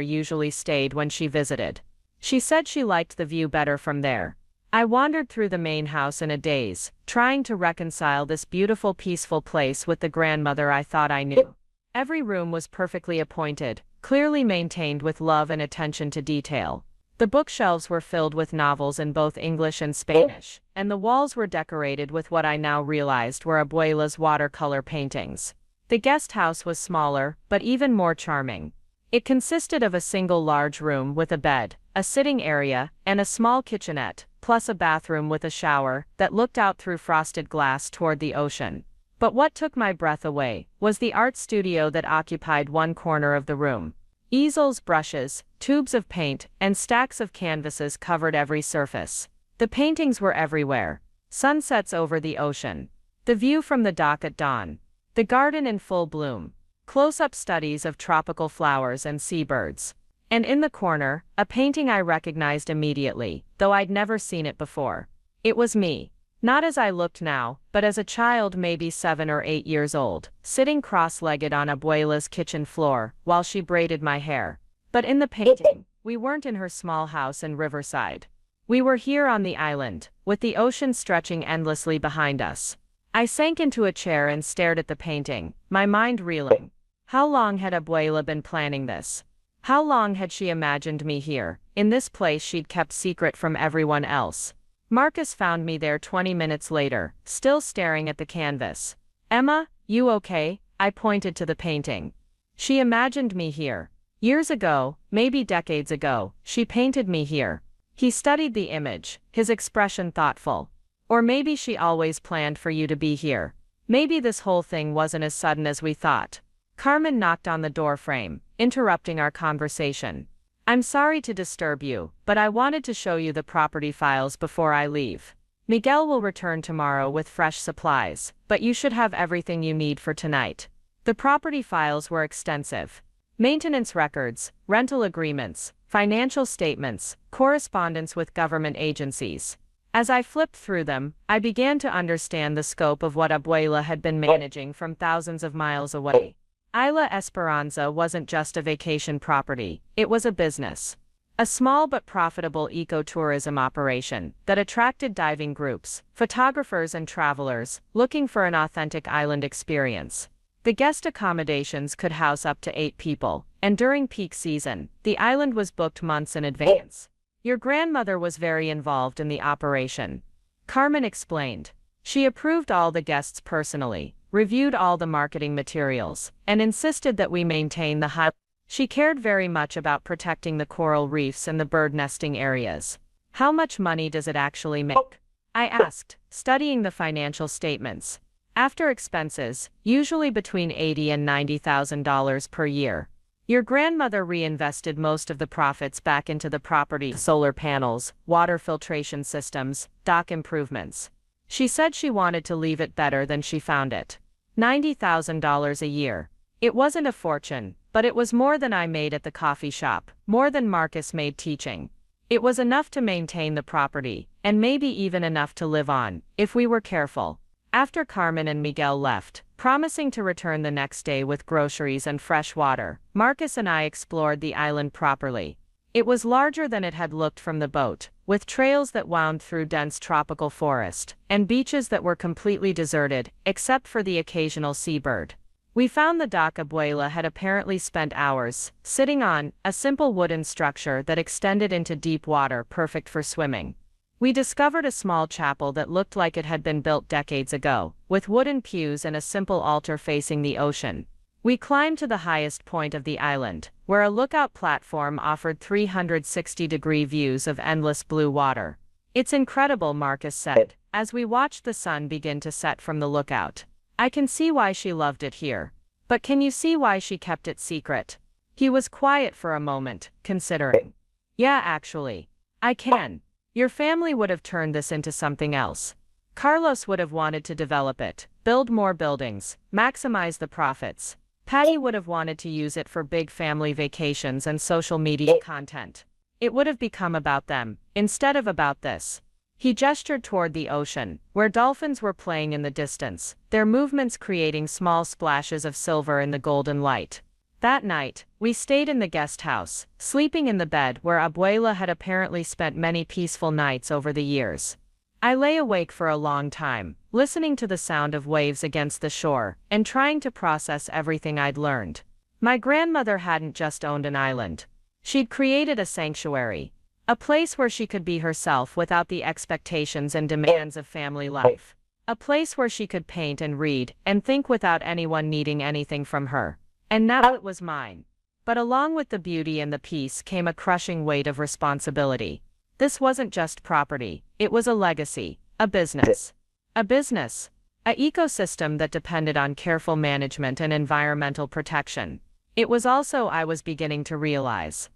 usually stayed when she visited. She said she liked the view better from there." I wandered through the main house in a daze, trying to reconcile this beautiful, peaceful place with the grandmother I thought I knew. Every room was perfectly appointed, clearly maintained with love and attention to detail. The bookshelves were filled with novels in both English and Spanish, and the walls were decorated with what I now realized were Abuela's watercolor paintings. The guest house was smaller, but even more charming. It consisted of a single large room with a bed, a sitting area, and a small kitchenette, plus a bathroom with a shower that looked out through frosted glass toward the ocean. But what took my breath away was the art studio that occupied one corner of the room. Easels, brushes, tubes of paint, and stacks of canvases covered every surface. The paintings were everywhere. Sunsets over the ocean. The view from the dock at dawn. The garden in full bloom. Close-up studies of tropical flowers and seabirds. And in the corner, a painting I recognized immediately, though I'd never seen it before. It was me. Not as I looked now, but as a child maybe 7 or 8 years old, sitting cross-legged on Abuela's kitchen floor, while she braided my hair. But in the painting, we weren't in her small house in Riverside. We were here on the island, with the ocean stretching endlessly behind us. I sank into a chair and stared at the painting, my mind reeling. How long had Abuela been planning this? How long had she imagined me here, in this place she'd kept secret from everyone else? Marcus found me there 20 minutes later, still staring at the canvas. "Emma, you okay?" I pointed to the painting. She imagined me here. Years ago, maybe decades ago, she painted me here. He studied the image, his expression thoughtful. Or maybe she always planned for you to be here. Maybe this whole thing wasn't as sudden as we thought. Carmen knocked on the door frame, interrupting our conversation. "I'm sorry to disturb you, but I wanted to show you the property files before I leave. Miguel will return tomorrow with fresh supplies, but you should have everything you need for tonight." The property files were extensive. Maintenance records, rental agreements, financial statements, correspondence with government agencies. As I flipped through them, I began to understand the scope of what Abuela had been managing from thousands of miles away. Isla Esperanza wasn't just a vacation property, it was a business. A small but profitable ecotourism operation that attracted diving groups, photographers and travelers looking for an authentic island experience. The guest accommodations could house up to 8 people, and during peak season, the island was booked months in advance. Your grandmother was very involved in the operation. Carmen explained. She approved all the guests personally, reviewed all the marketing materials, and insisted that we maintain the high. She cared very much about protecting the coral reefs and the bird nesting areas. "How much money does it actually make?" I asked, studying the financial statements. "After expenses, usually between $80,000 and $90,000 per year. Your grandmother reinvested most of the profits back into the property, solar panels, water filtration systems, dock improvements. She said she wanted to leave it better than she found it. $90,000 a year. It wasn't a fortune, but it was more than I made at the coffee shop, more than Marcus made teaching. It was enough to maintain the property, and maybe even enough to live on, if we were careful." After Carmen and Miguel left, promising to return the next day with groceries and fresh water, Marcus and I explored the island properly. It was larger than it had looked from the boat, with trails that wound through dense tropical forest, and beaches that were completely deserted, except for the occasional seabird. We found the dock Abuela had apparently spent hours sitting on, a simple wooden structure that extended into deep water perfect for swimming. We discovered a small chapel that looked like it had been built decades ago, with wooden pews and a simple altar facing the ocean. We climbed to the highest point of the island, where a lookout platform offered 360-degree views of endless blue water. "It's incredible," Marcus said, as we watched the sun begin to set from the lookout. "I can see why she loved it here. But can you see why she kept it secret?" He was quiet for a moment, considering. "Yeah, actually. I can. Your family would have turned this into something else. Carlos would have wanted to develop it, build more buildings, maximize the profits. Patty would have wanted to use it for big family vacations and social media content. It would have become about them, instead of about this." He gestured toward the ocean, where dolphins were playing in the distance, their movements creating small splashes of silver in the golden light. That night, we stayed in the guest house, sleeping in the bed where Abuela had apparently spent many peaceful nights over the years. I lay awake for a long time, listening to the sound of waves against the shore, and trying to process everything I'd learned. My grandmother hadn't just owned an island. She'd created a sanctuary. A place where she could be herself without the expectations and demands of family life. A place where she could paint and read and think without anyone needing anything from her. And now it was mine. But along with the beauty and the peace came a crushing weight of responsibility. This wasn't just property, it was a legacy, a business. A business. An ecosystem that depended on careful management and environmental protection. It was also, I was beginning to realize,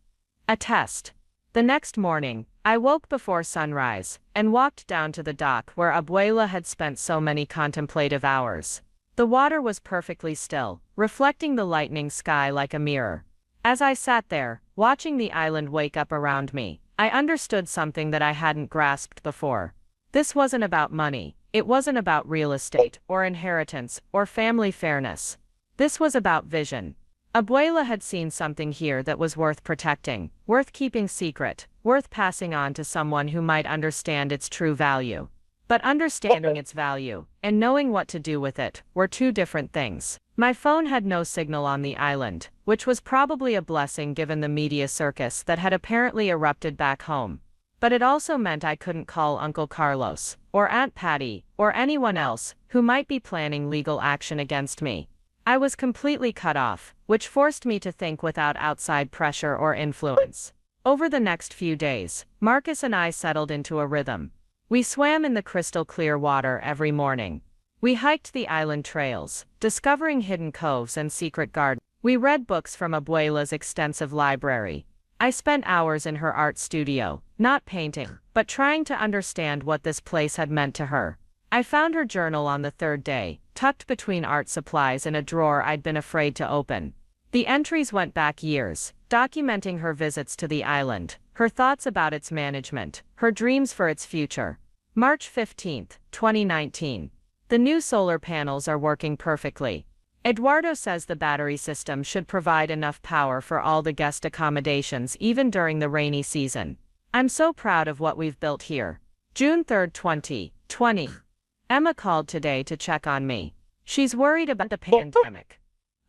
a test. The next morning, I woke before sunrise and walked down to the dock where Abuela had spent so many contemplative hours. The water was perfectly still, reflecting the lightning sky like a mirror. As I sat there, watching the island wake up around me, I understood something that I hadn't grasped before. This wasn't about money, it wasn't about real estate, or inheritance, or family fairness. This was about vision. Abuela had seen something here that was worth protecting, worth keeping secret, worth passing on to someone who might understand its true value. But understanding its value, and knowing what to do with it, were two different things. My phone had no signal on the island, which was probably a blessing given the media circus that had apparently erupted back home. But it also meant I couldn't call Uncle Carlos, or Aunt Patty, or anyone else who might be planning legal action against me. I was completely cut off, which forced me to think without outside pressure or influence. Over the next few days, Marcus and I settled into a rhythm. We swam in the crystal clear water every morning. We hiked the island trails, discovering hidden coves and secret gardens. We read books from Abuela's extensive library. I spent hours in her art studio, not painting, but trying to understand what this place had meant to her. I found her journal on the third day, tucked between art supplies in a drawer I'd been afraid to open. The entries went back years, documenting her visits to the island, her thoughts about its management, her dreams for its future. March 15, 2019. The new solar panels are working perfectly. Eduardo says the battery system should provide enough power for all the guest accommodations even during the rainy season. I'm so proud of what we've built here. June 3, 2020. Emma called today to check on me. She's worried about the pandemic,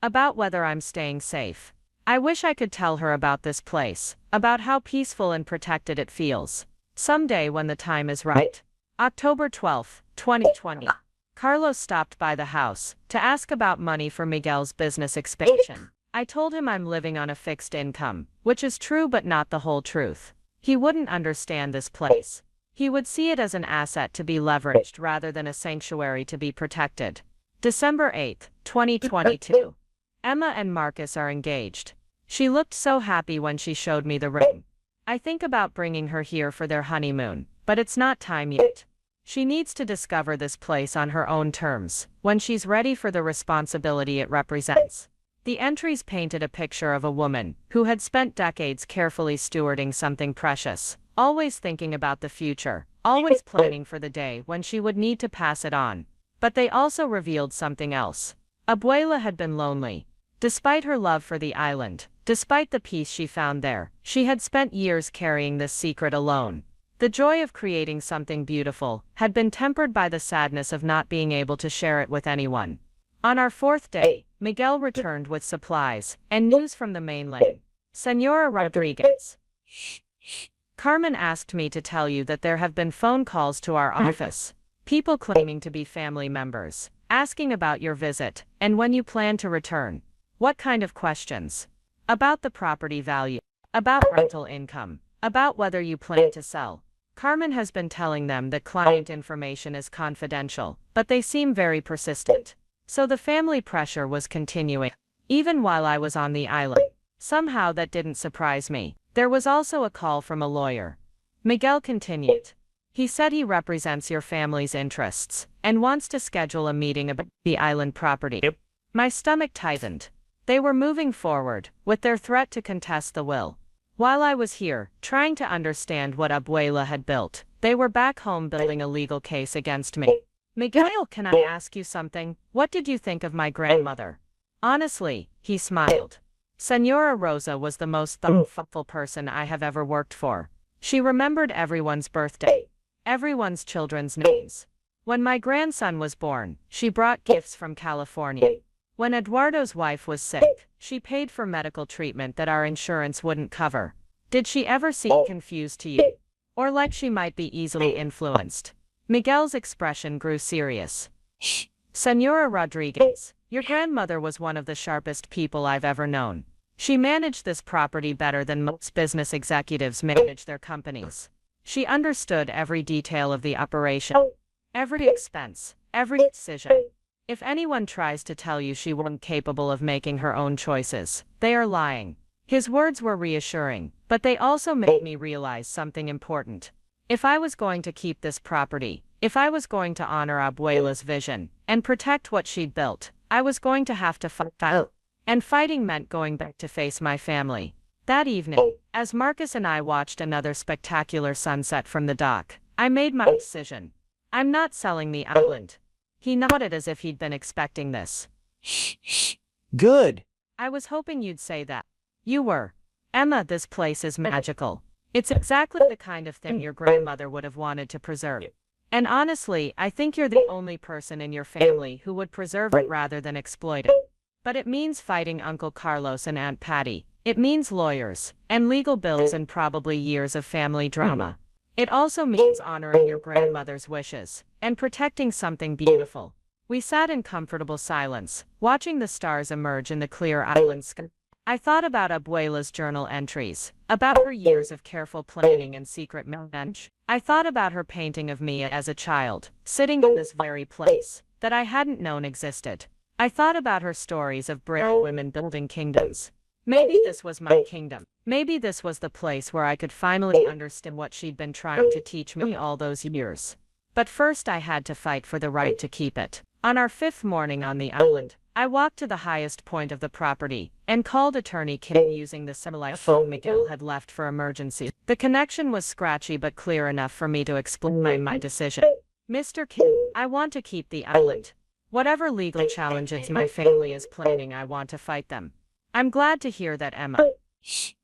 about whether I'm staying safe. I wish I could tell her about this place, about how peaceful and protected it feels. Someday when the time is right. October 12, 2020. Carlos stopped by the house to ask about money for Miguel's business expansion. I told him I'm living on a fixed income, which is true but not the whole truth. He wouldn't understand this place. He would see it as an asset to be leveraged rather than a sanctuary to be protected. December 8, 2022. Emma and Marcus are engaged. She looked so happy when she showed me the ring. I think about bringing her here for their honeymoon, but it's not time yet. She needs to discover this place on her own terms, when she's ready for the responsibility it represents. The entries painted a picture of a woman who had spent decades carefully stewarding something precious, always thinking about the future, always planning for the day when she would need to pass it on. But they also revealed something else. Abuela had been lonely. Despite her love for the island, despite the peace she found there, she had spent years carrying this secret alone. The joy of creating something beautiful had been tempered by the sadness of not being able to share it with anyone. On our fourth day, Miguel returned with supplies and news from the mainland. Senora Rodriguez. Carmen asked me to tell you that there have been phone calls to our office. People claiming to be family members, asking about your visit, and when you plan to return. What kind of questions? About the property value, about rental income, about whether you plan to sell. Carmen has been telling them that client information is confidential, but they seem very persistent. So the family pressure was continuing, even while I was on the island. Somehow that didn't surprise me. There was also a call from a lawyer. Miguel continued. He said he represents your family's interests and wants to schedule a meeting about the island property. My stomach tightened. They were moving forward with their threat to contest the will. While I was here, trying to understand what Abuela had built, they were back home building a legal case against me. Miguel, can I ask you something? What did you think of my grandmother? Honestly, he smiled. Senora Rosa was the most thoughtful person I have ever worked for. She remembered everyone's birthday, everyone's children's names. When my grandson was born, she brought gifts from California. When Eduardo's wife was sick, she paid for medical treatment that our insurance wouldn't cover. Did she ever seem confused to you? Or like she might be easily influenced? Miguel's expression grew serious. Senora Rodriguez, your grandmother was one of the sharpest people I've ever known. She managed this property better than most business executives manage their companies. She understood every detail of the operation, every expense, every decision. If anyone tries to tell you she wasn't capable of making her own choices, they are lying. His words were reassuring, but they also made me realize something important. If I was going to keep this property, if I was going to honor Abuela's vision, and protect what she'd built, I was going to have to fight. And fighting meant going back to face my family. That evening, as Marcus and I watched another spectacular sunset from the dock, I made my decision. I'm not selling the island. He nodded as if he'd been expecting this. Good. I was hoping you'd say that. You were. Emma, this place is magical. It's exactly the kind of thing your grandmother would have wanted to preserve. And honestly, I think you're the only person in your family who would preserve it rather than exploit it. But it means fighting Uncle Carlos and Aunt Patty. It means lawyers, and legal bills and probably years of family drama. It also means honoring your grandmother's wishes, and protecting something beautiful. We sat in comfortable silence, watching the stars emerge in the clear island sky. I thought about Abuela's journal entries, about her years of careful planning and secret marriage. I thought about her painting of me as a child, sitting in this very place, that I hadn't known existed. I thought about her stories of brave women building kingdoms. Maybe this was my kingdom. Maybe this was the place where I could finally understand what she'd been trying to teach me all those years. But first I had to fight for the right to keep it. On our 5th morning on the island, I walked to the highest point of the property and called Attorney Kim using the phone Miguel had left for emergencies. The connection was scratchy but clear enough for me to explain my decision. Mr. Kim, I want to keep the island. Whatever legal challenges my family is planning, I want to fight them. I'm glad to hear that, Emma.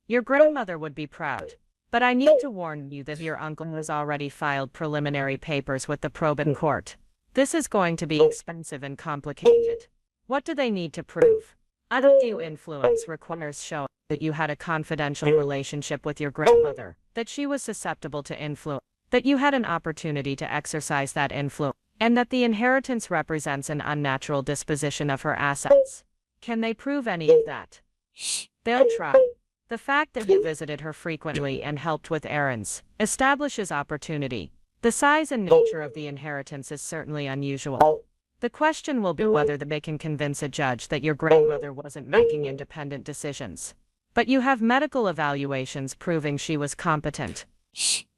Your grandmother would be proud. But I need to warn you that your uncle has already filed preliminary papers with the probate court. This is going to be expensive and complicated. What do they need to prove? Undue influence requires showing that you had a confidential relationship with your grandmother, that she was susceptible to influence, that you had an opportunity to exercise that influence, and that the inheritance represents an unnatural disposition of her assets. Can they prove any of that? They'll try. The fact that you visited her frequently and helped with errands establishes opportunity. The size and nature of the inheritance is certainly unusual. The question will be whether they can convince a judge that your grandmother wasn't making independent decisions. But you have medical evaluations proving she was competent.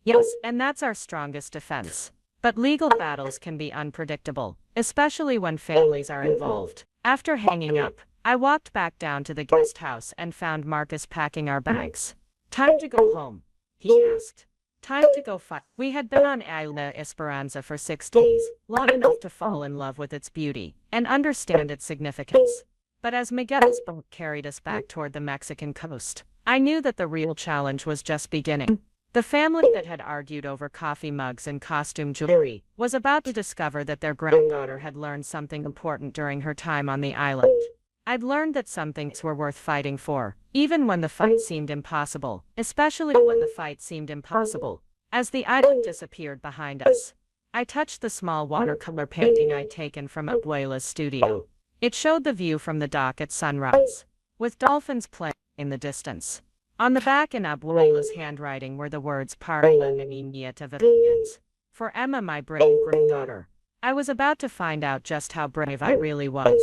Yes, and that's our strongest defense. But legal battles can be unpredictable, especially when families are involved. After hanging up, I walked back down to the guest house and found Marcus packing our bags. Time to go home, he asked. Time to go fight. We had been on Isla Esperanza for 6 days, long enough to fall in love with its beauty and understand its significance. But as Miguel's boat carried us back toward the Mexican coast, I knew that the real challenge was just beginning. The family that had argued over coffee mugs and costume jewelry was about to discover that their granddaughter had learned something important during her time on the island. I'd learned that some things were worth fighting for, even when the fight seemed impossible, especially when the fight seemed impossible. As the island disappeared behind us, I touched the small watercolor painting I'd taken from Abuela's studio. It showed the view from the dock at sunrise, with dolphins playing in the distance. On the back in Abuela's handwriting were the words Para la niña Villians. For Emma, my brave granddaughter. I was about to find out just how brave I really was.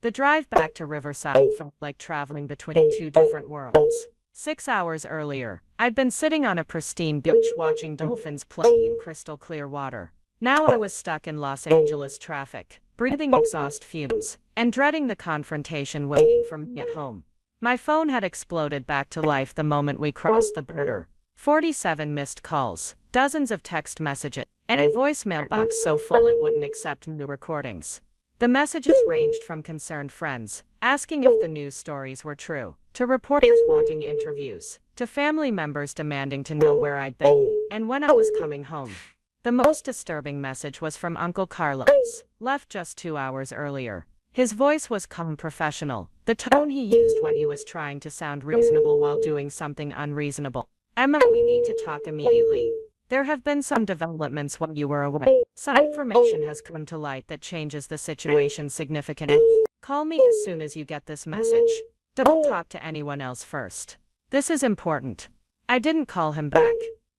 The drive back to Riverside felt like traveling between 2 different worlds. 6 hours earlier, I'd been sitting on a pristine beach watching dolphins play in crystal clear water. Now I was stuck in Los Angeles traffic, breathing exhaust fumes, and dreading the confrontation waiting for me at home. My phone had exploded back to life the moment we crossed the border. 47 missed calls, dozens of text messages, and a voicemail box so full it wouldn't accept new recordings. The messages ranged from concerned friends, asking if the news stories were true, to reporters wanting interviews, to family members demanding to know where I'd been, and when I was coming home. The most disturbing message was from Uncle Carlos, left just 2 hours earlier. His voice was calm, professional, the tone he used when he was trying to sound reasonable while doing something unreasonable. Emma, we need to talk immediately. There have been some developments while you were away. Some information has come to light that changes the situation significantly. Call me as soon as you get this message. Don't talk to anyone else first. This is important. I didn't call him back.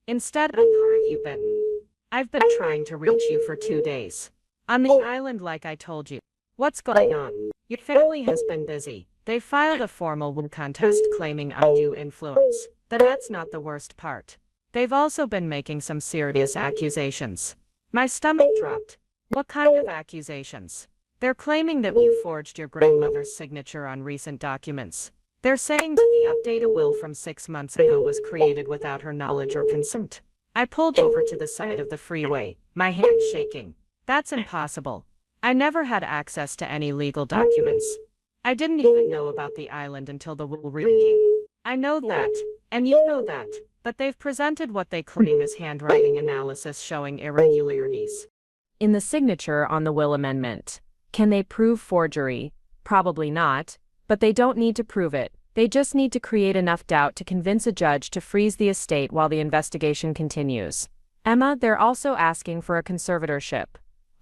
Instead, how have you been? I've been trying to reach you for 2 days. On the island like I told you. What's going on? Your family has been busy. They filed a formal will contest claiming undue influence. But that's not the worst part. They've also been making some serious accusations. My stomach dropped. What kind of accusations? They're claiming that you forged your grandmother's signature on recent documents. They're saying that the updated will from 6 months ago was created without her knowledge or consent. I pulled over to the side of the freeway, my hand shaking. That's impossible. I never had access to any legal documents. I didn't even know about the island until the will came. I know that, and you know that, but they've presented what they claim is handwriting analysis showing irregularities In the signature on the will amendment. Can they prove forgery? Probably not, but they don't need to prove it. They just need to create enough doubt to convince a judge to freeze the estate while the investigation continues. Emma, they're also asking for a conservatorship.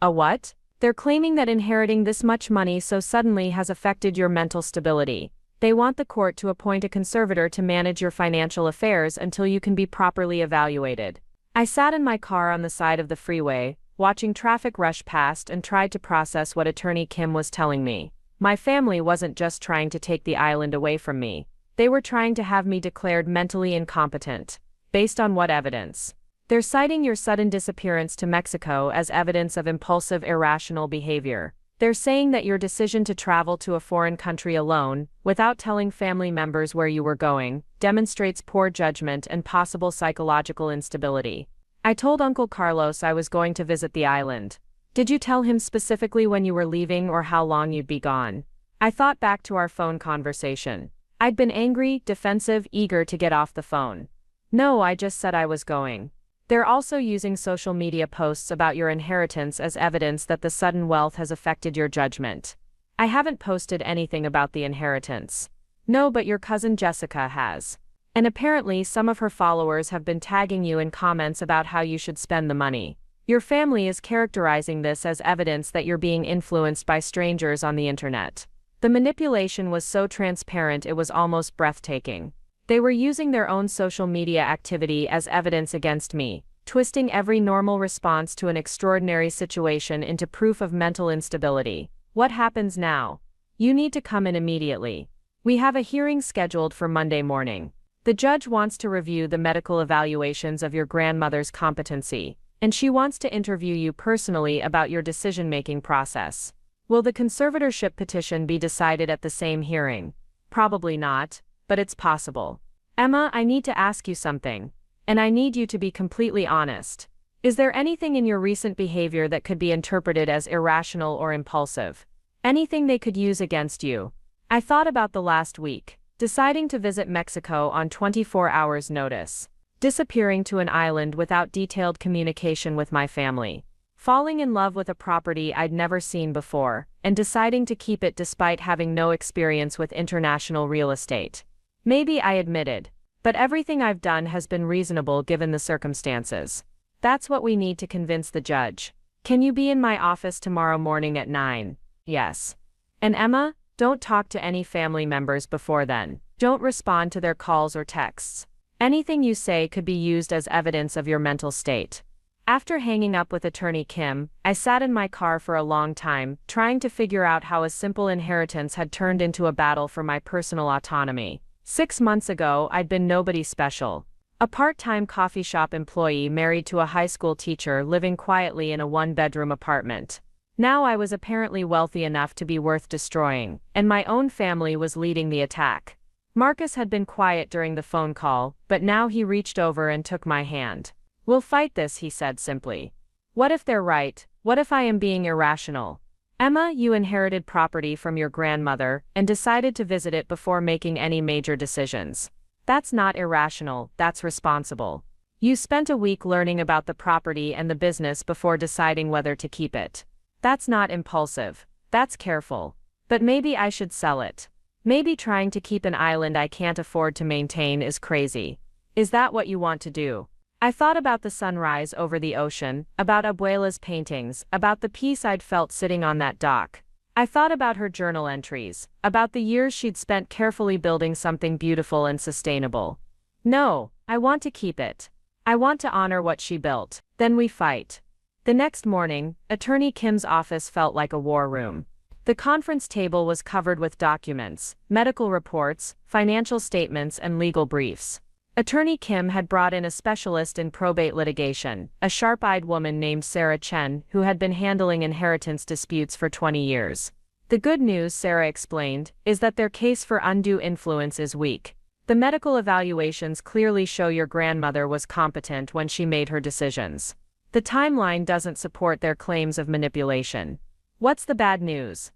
A what? They're claiming that inheriting this much money so suddenly has affected your mental stability. They want the court to appoint a conservator to manage your financial affairs until you can be properly evaluated. I sat in my car on the side of the freeway, watching traffic rush past and tried to process what Attorney Kim was telling me. My family wasn't just trying to take the island away from me. They were trying to have me declared mentally incompetent. Based on what evidence? They're citing your sudden disappearance to Mexico as evidence of impulsive, irrational behavior. They're saying that your decision to travel to a foreign country alone, without telling family members where you were going, demonstrates poor judgment and possible psychological instability. I told Uncle Carlos I was going to visit the island. Did you tell him specifically when you were leaving or how long you'd be gone? I thought back to our phone conversation. I'd been angry, defensive, eager to get off the phone. No, I just said I was going. They're also using social media posts about your inheritance as evidence that the sudden wealth has affected your judgment. I haven't posted anything about the inheritance. No, but your cousin Jessica has. And apparently some of her followers have been tagging you in comments about how you should spend the money. Your family is characterizing this as evidence that you're being influenced by strangers on the internet. The manipulation was so transparent it was almost breathtaking. They were using their own social media activity as evidence against me, twisting every normal response to an extraordinary situation into proof of mental instability. What happens now? You need to come in immediately. We have a hearing scheduled for Monday morning. The judge wants to review the medical evaluations of your grandmother's competency, and she wants to interview you personally about your decision-making process. Will the conservatorship petition be decided at the same hearing? Probably not, but it's possible. Emma, I need to ask you something, and I need you to be completely honest. Is there anything in your recent behavior that could be interpreted as irrational or impulsive? Anything they could use against you? I thought about the last week, deciding to visit Mexico on 24 hours' notice, disappearing to an island without detailed communication with my family, falling in love with a property I'd never seen before, and deciding to keep it despite having no experience with international real estate. Maybe I admitted, but everything I've done has been reasonable given the circumstances. That's what we need to convince the judge. Can you be in my office tomorrow morning at 9? Yes. And Emma, don't talk to any family members before then. Don't respond to their calls or texts. Anything you say could be used as evidence of your mental state. After hanging up with Attorney Kim, I sat in my car for a long time, trying to figure out how a simple inheritance had turned into a battle for my personal autonomy. 6 months ago, I'd been nobody special. A part-time coffee shop employee married to a high school teacher living quietly in a one-bedroom apartment. Now I was apparently wealthy enough to be worth destroying, and my own family was leading the attack. Marcus had been quiet during the phone call, but now he reached over and took my hand. "We'll fight this," he said simply. "What if they're right? What if I am being irrational? Emma, you inherited property from your grandmother and decided to visit it before making any major decisions. That's not irrational, that's responsible. You spent a week learning about the property and the business before deciding whether to keep it. That's not impulsive, that's careful. But maybe I should sell it. Maybe trying to keep an island I can't afford to maintain is crazy. Is that what you want to do?" I thought about the sunrise over the ocean, about Abuela's paintings, about the peace I'd felt sitting on that dock. I thought about her journal entries, about the years she'd spent carefully building something beautiful and sustainable. No, I want to keep it. I want to honor what she built. Then we fight. The next morning, Attorney Kim's office felt like a war room. The conference table was covered with documents, medical reports, financial statements, and legal briefs. Attorney Kim had brought in a specialist in probate litigation, a sharp-eyed woman named Sarah Chen, who had been handling inheritance disputes for 20 years. The good news, Sarah explained, is that their case for undue influence is weak. The medical evaluations clearly show your grandmother was competent when she made her decisions. The timeline doesn't support their claims of manipulation. What's the bad news?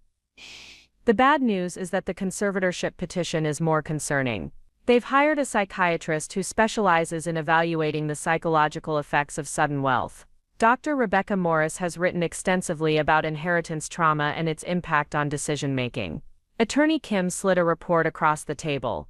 The bad news is that the conservatorship petition is more concerning. They've hired a psychiatrist who specializes in evaluating the psychological effects of sudden wealth. Dr. Rebecca Morris has written extensively about inheritance trauma and its impact on decision-making. Attorney Kim slid a report across the table.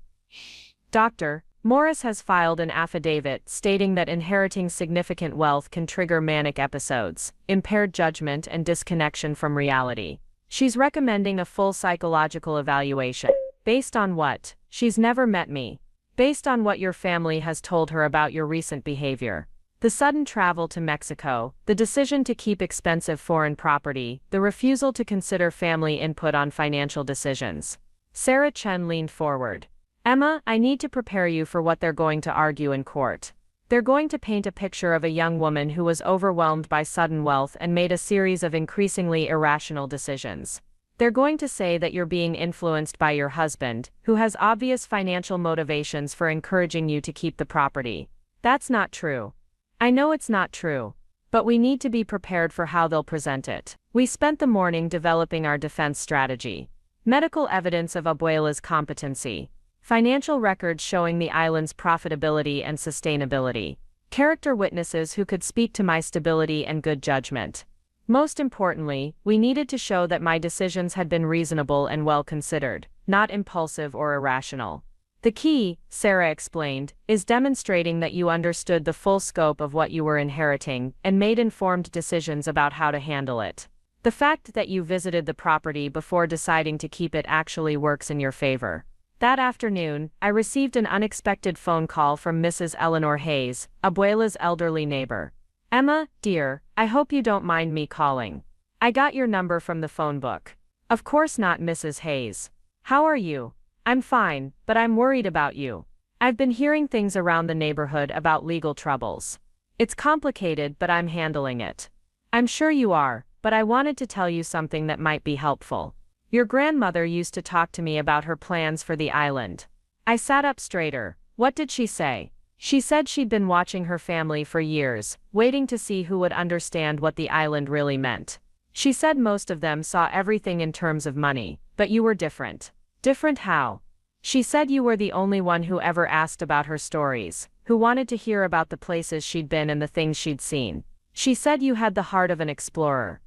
Dr. Morris has filed an affidavit stating that inheriting significant wealth can trigger manic episodes, impaired judgment, and disconnection from reality. She's recommending a full psychological evaluation. Based on what? She's never met me. Based on what your family has told her about your recent behavior. The sudden travel to Mexico, the decision to keep expensive foreign property, the refusal to consider family input on financial decisions. Sarah Chen leaned forward. Emma, I need to prepare you for what they're going to argue in court. They're going to paint a picture of a young woman who was overwhelmed by sudden wealth and made a series of increasingly irrational decisions. They're going to say that you're being influenced by your husband, who has obvious financial motivations for encouraging you to keep the property. That's not true. I know it's not true. But we need to be prepared for how they'll present it. We spent the morning developing our defense strategy. Medical evidence of Abuela's competency. Financial records showing the island's profitability and sustainability. Character witnesses who could speak to my stability and good judgment. Most importantly, we needed to show that my decisions had been reasonable and well considered, not impulsive or irrational. The key, Sarah explained, is demonstrating that you understood the full scope of what you were inheriting and made informed decisions about how to handle it. The fact that you visited the property before deciding to keep it actually works in your favor. That afternoon, I received an unexpected phone call from Mrs. Eleanor Hayes, Abuela's elderly neighbor. Emma, dear, I hope you don't mind me calling. I got your number from the phone book. Of course not, Mrs. Hayes. How are you? I'm fine, but I'm worried about you. I've been hearing things around the neighborhood about legal troubles. It's complicated, but I'm handling it. I'm sure you are, but I wanted to tell you something that might be helpful. Your grandmother used to talk to me about her plans for the island. I sat up straighter. What did she say? She said she'd been watching her family for years, waiting to see who would understand what the island really meant. She said most of them saw everything in terms of money, but you were different. Different how? She said you were the only one who ever asked about her stories, who wanted to hear about the places she'd been and the things she'd seen. She said you had the heart of an explorer.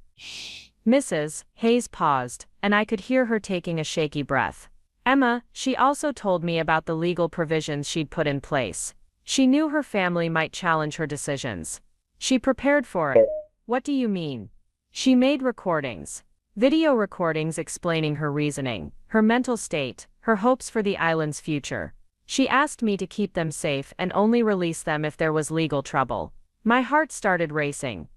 Mrs. Hayes paused, and I could hear her taking a shaky breath. Emma, she also told me about the legal provisions she'd put in place. She knew her family might challenge her decisions. She prepared for it. What do you mean? She made recordings. Video recordings explaining her reasoning, her mental state, her hopes for the island's future. She asked me to keep them safe and only release them if there was legal trouble. My heart started racing.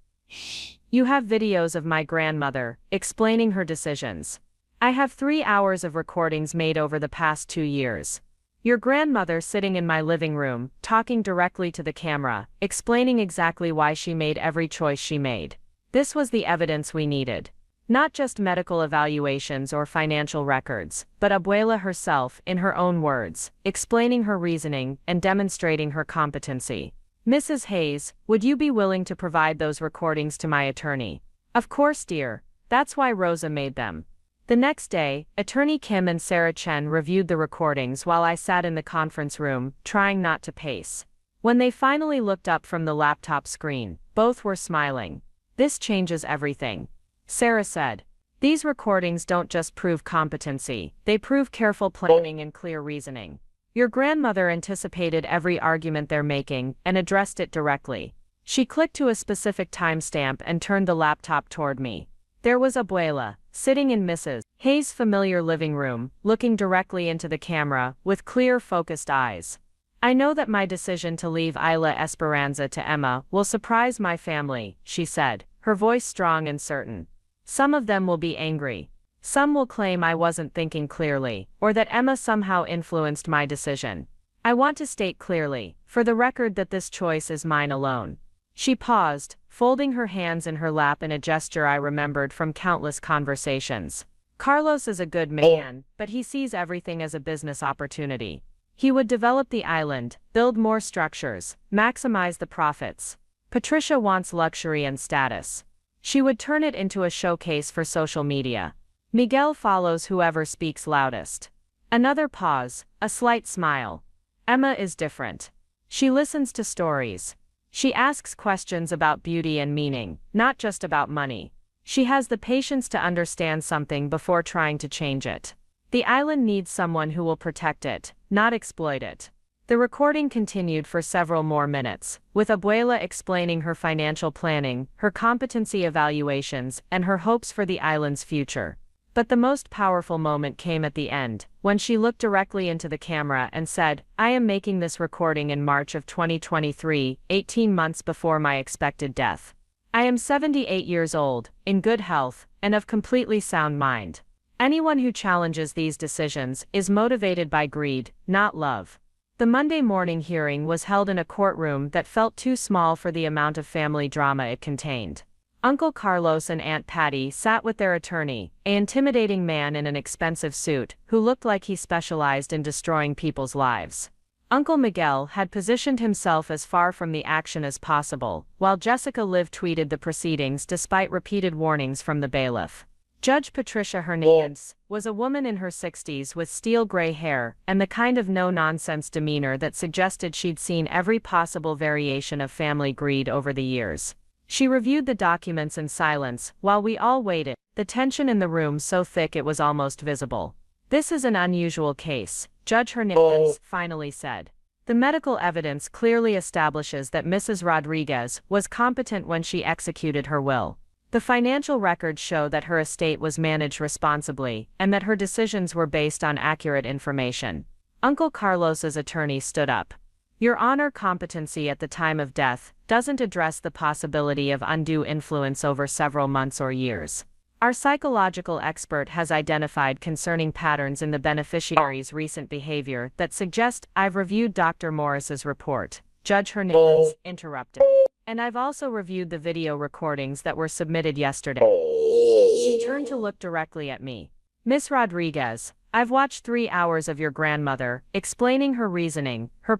You have videos of my grandmother, explaining her decisions. I have 3 hours of recordings made over the past 2 years. Your grandmother sitting in my living room, talking directly to the camera, explaining exactly why she made every choice she made. This was the evidence we needed. Not just medical evaluations or financial records, but Abuela herself, in her own words, explaining her reasoning and demonstrating her competency. Mrs. Hayes, would you be willing to provide those recordings to my attorney? Of course, dear. That's why Rosa made them. The next day, Attorney Kim and Sarah Chen reviewed the recordings while I sat in the conference room, trying not to pace. When they finally looked up from the laptop screen, both were smiling. This changes everything. Sarah said. These recordings don't just prove competency, they prove careful planning and clear reasoning. Your grandmother anticipated every argument they're making and addressed it directly. She clicked to a specific timestamp and turned the laptop toward me. There was Abuela, sitting in Mrs. Hayes' familiar living room, looking directly into the camera, with clear, focused eyes. I know that my decision to leave Isla Esperanza to Emma will surprise my family, she said, her voice strong and certain. Some of them will be angry. Some will claim I wasn't thinking clearly, or that Emma somehow influenced my decision. I want to state clearly, for the record, that this choice is mine alone. She paused, folding her hands in her lap in a gesture I remembered from countless conversations. Carlos is a good man, but he sees everything as a business opportunity. He would develop the island, build more structures, maximize the profits. Patricia wants luxury and status. She would turn it into a showcase for social media. Miguel follows whoever speaks loudest. Another pause, a slight smile. Emma is different. She listens to stories. She asks questions about beauty and meaning, not just about money. She has the patience to understand something before trying to change it. The island needs someone who will protect it, not exploit it. The recording continued for several more minutes, with Abuela explaining her financial planning, her competency evaluations, and her hopes for the island's future. But the most powerful moment came at the end, when she looked directly into the camera and said, "I am making this recording in March of 2023, 18 months before my expected death. I am 78 years old, in good health, and of completely sound mind. Anyone who challenges these decisions is motivated by greed, not love." The Monday morning hearing was held in a courtroom that felt too small for the amount of family drama it contained. Uncle Carlos and Aunt Patty sat with their attorney, an intimidating man in an expensive suit, who looked like he specialized in destroying people's lives. Uncle Miguel had positioned himself as far from the action as possible, while Jessica Liv tweeted the proceedings despite repeated warnings from the bailiff. Judge Patricia Hernandez was a woman in her 60s with steel gray hair and the kind of no-nonsense demeanor that suggested she'd seen every possible variation of family greed over the years. She reviewed the documents in silence while we all waited, the tension in the room so thick it was almost visible. "This is an unusual case," Judge Hernandez finally said. "The medical evidence clearly establishes that Mrs. Rodriguez was competent when she executed her will. The financial records show that her estate was managed responsibly and that her decisions were based on accurate information." Uncle Carlos's attorney stood up. "Your Honor, competency at the time of death doesn't address the possibility of undue influence over several months or years. Our psychological expert has identified concerning patterns in the beneficiary's recent behavior that suggest." "I've reviewed Dr. Morris's report," Judge Hernandez interrupted. "And I've also reviewed the video recordings that were submitted yesterday." She turned to look directly at me. "Miss Rodriguez, I've watched 3 hours of your grandmother, explaining her reasoning, her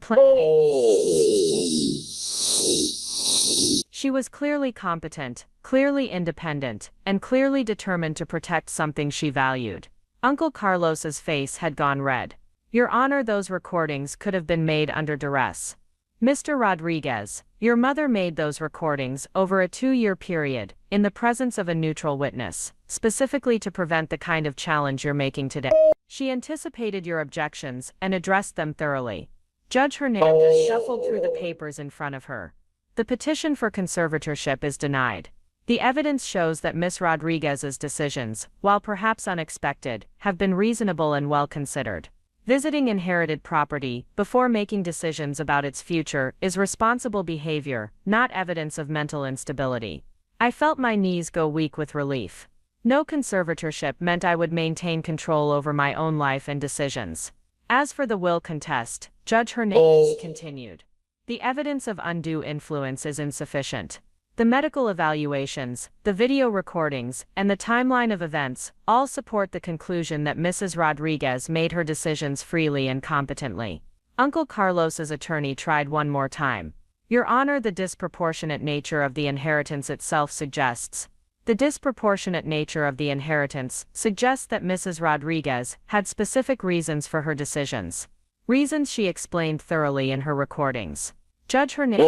She was clearly competent, clearly independent, and clearly determined to protect something she valued." Uncle Carlos's face had gone red. "Your Honor, those recordings could have been made under duress. Mr. Rodriguez, your mother made those recordings over a 2-year period, in the presence of a neutral witness, specifically to prevent the kind of challenge you're making today. She anticipated your objections and addressed them thoroughly." Judge Hernandez shuffled through the papers in front of her. "The petition for conservatorship is denied. The evidence shows that Miss Rodriguez's decisions, while perhaps unexpected, have been reasonable and well considered. Visiting inherited property before making decisions about its future is responsible behavior, not evidence of mental instability." I felt my knees go weak with relief. No conservatorship meant I would maintain control over my own life and decisions. As for the will contest, Judge Hernandez continued, "The evidence of undue influence is insufficient. The medical evaluations, the video recordings, and the timeline of events all support the conclusion that Mrs. Rodriguez made her decisions freely and competently." Uncle Carlos's attorney tried one more time. "Your Honor, the disproportionate nature of the inheritance itself suggests." "The disproportionate nature of the inheritance suggests that Mrs. Rodriguez had specific reasons for her decisions. Reasons she explained thoroughly in her recordings." Judge Hernandez.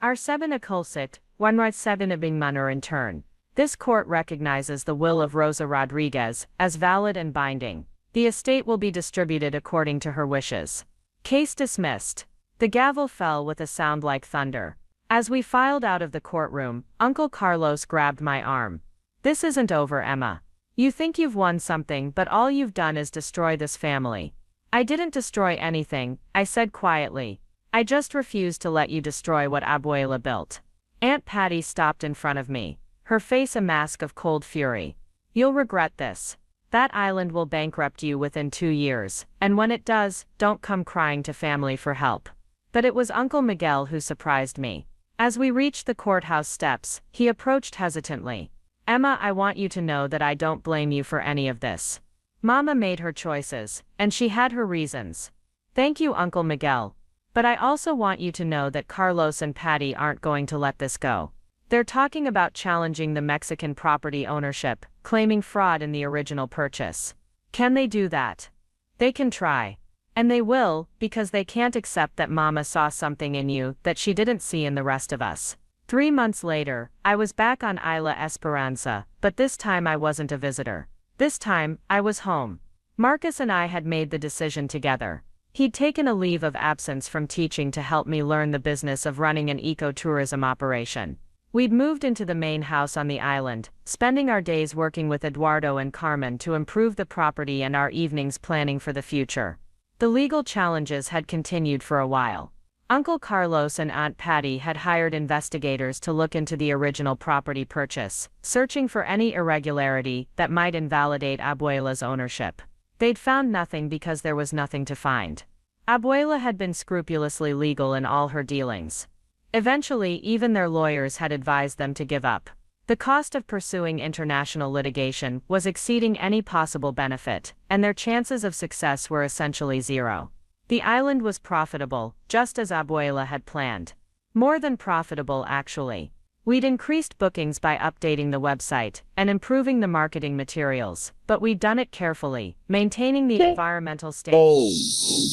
R7 Akulsit, 107 Abing Manor in turn. This court recognizes the will of Rosa Rodriguez as valid and binding. The estate will be distributed according to her wishes. Case dismissed. The gavel fell with a sound like thunder. As we filed out of the courtroom, Uncle Carlos grabbed my arm. "This isn't over, Emma. You think you've won something, but all you've done is destroy this family." "I didn't destroy anything," I said quietly. "I just refused to let you destroy what Abuela built." Aunt Patty stopped in front of me. her face a mask of cold fury. You'll regret this. That island will bankrupt you within 2 years, and when it does, don't come crying to family for help. But it was Uncle Miguel who surprised me. As we reached the courthouse steps, he approached hesitantly. Emma, I want you to know that I don't blame you for any of this. Mama made her choices, and she had her reasons. Thank you, Uncle Miguel. But I also want you to know that Carlos and Patty aren't going to let this go. They're talking about challenging the Mexican property ownership, claiming fraud in the original purchase. Can they do that? They can try. And they will, because they can't accept that Mama saw something in you that she didn't see in the rest of us. 3 months later, I was back on Isla Esperanza, but this time I wasn't a visitor. This time, I was home. Marcus and I had made the decision together. He'd taken a leave of absence from teaching to help me learn the business of running an ecotourism operation. We'd moved into the main house on the island, spending our days working with Eduardo and Carmen to improve the property and our evenings planning for the future. The legal challenges had continued for a while. Uncle Carlos and Aunt Patty had hired investigators to look into the original property purchase, searching for any irregularity that might invalidate Abuela's ownership. They'd found nothing because there was nothing to find. Abuela had been scrupulously legal in all her dealings. Eventually, even their lawyers had advised them to give up. The cost of pursuing international litigation was exceeding any possible benefit, and their chances of success were essentially zero. The island was profitable, just as Abuela had planned. More than profitable, actually. We'd increased bookings by updating the website and improving the marketing materials, but we'd done it carefully, maintaining the environmental standards.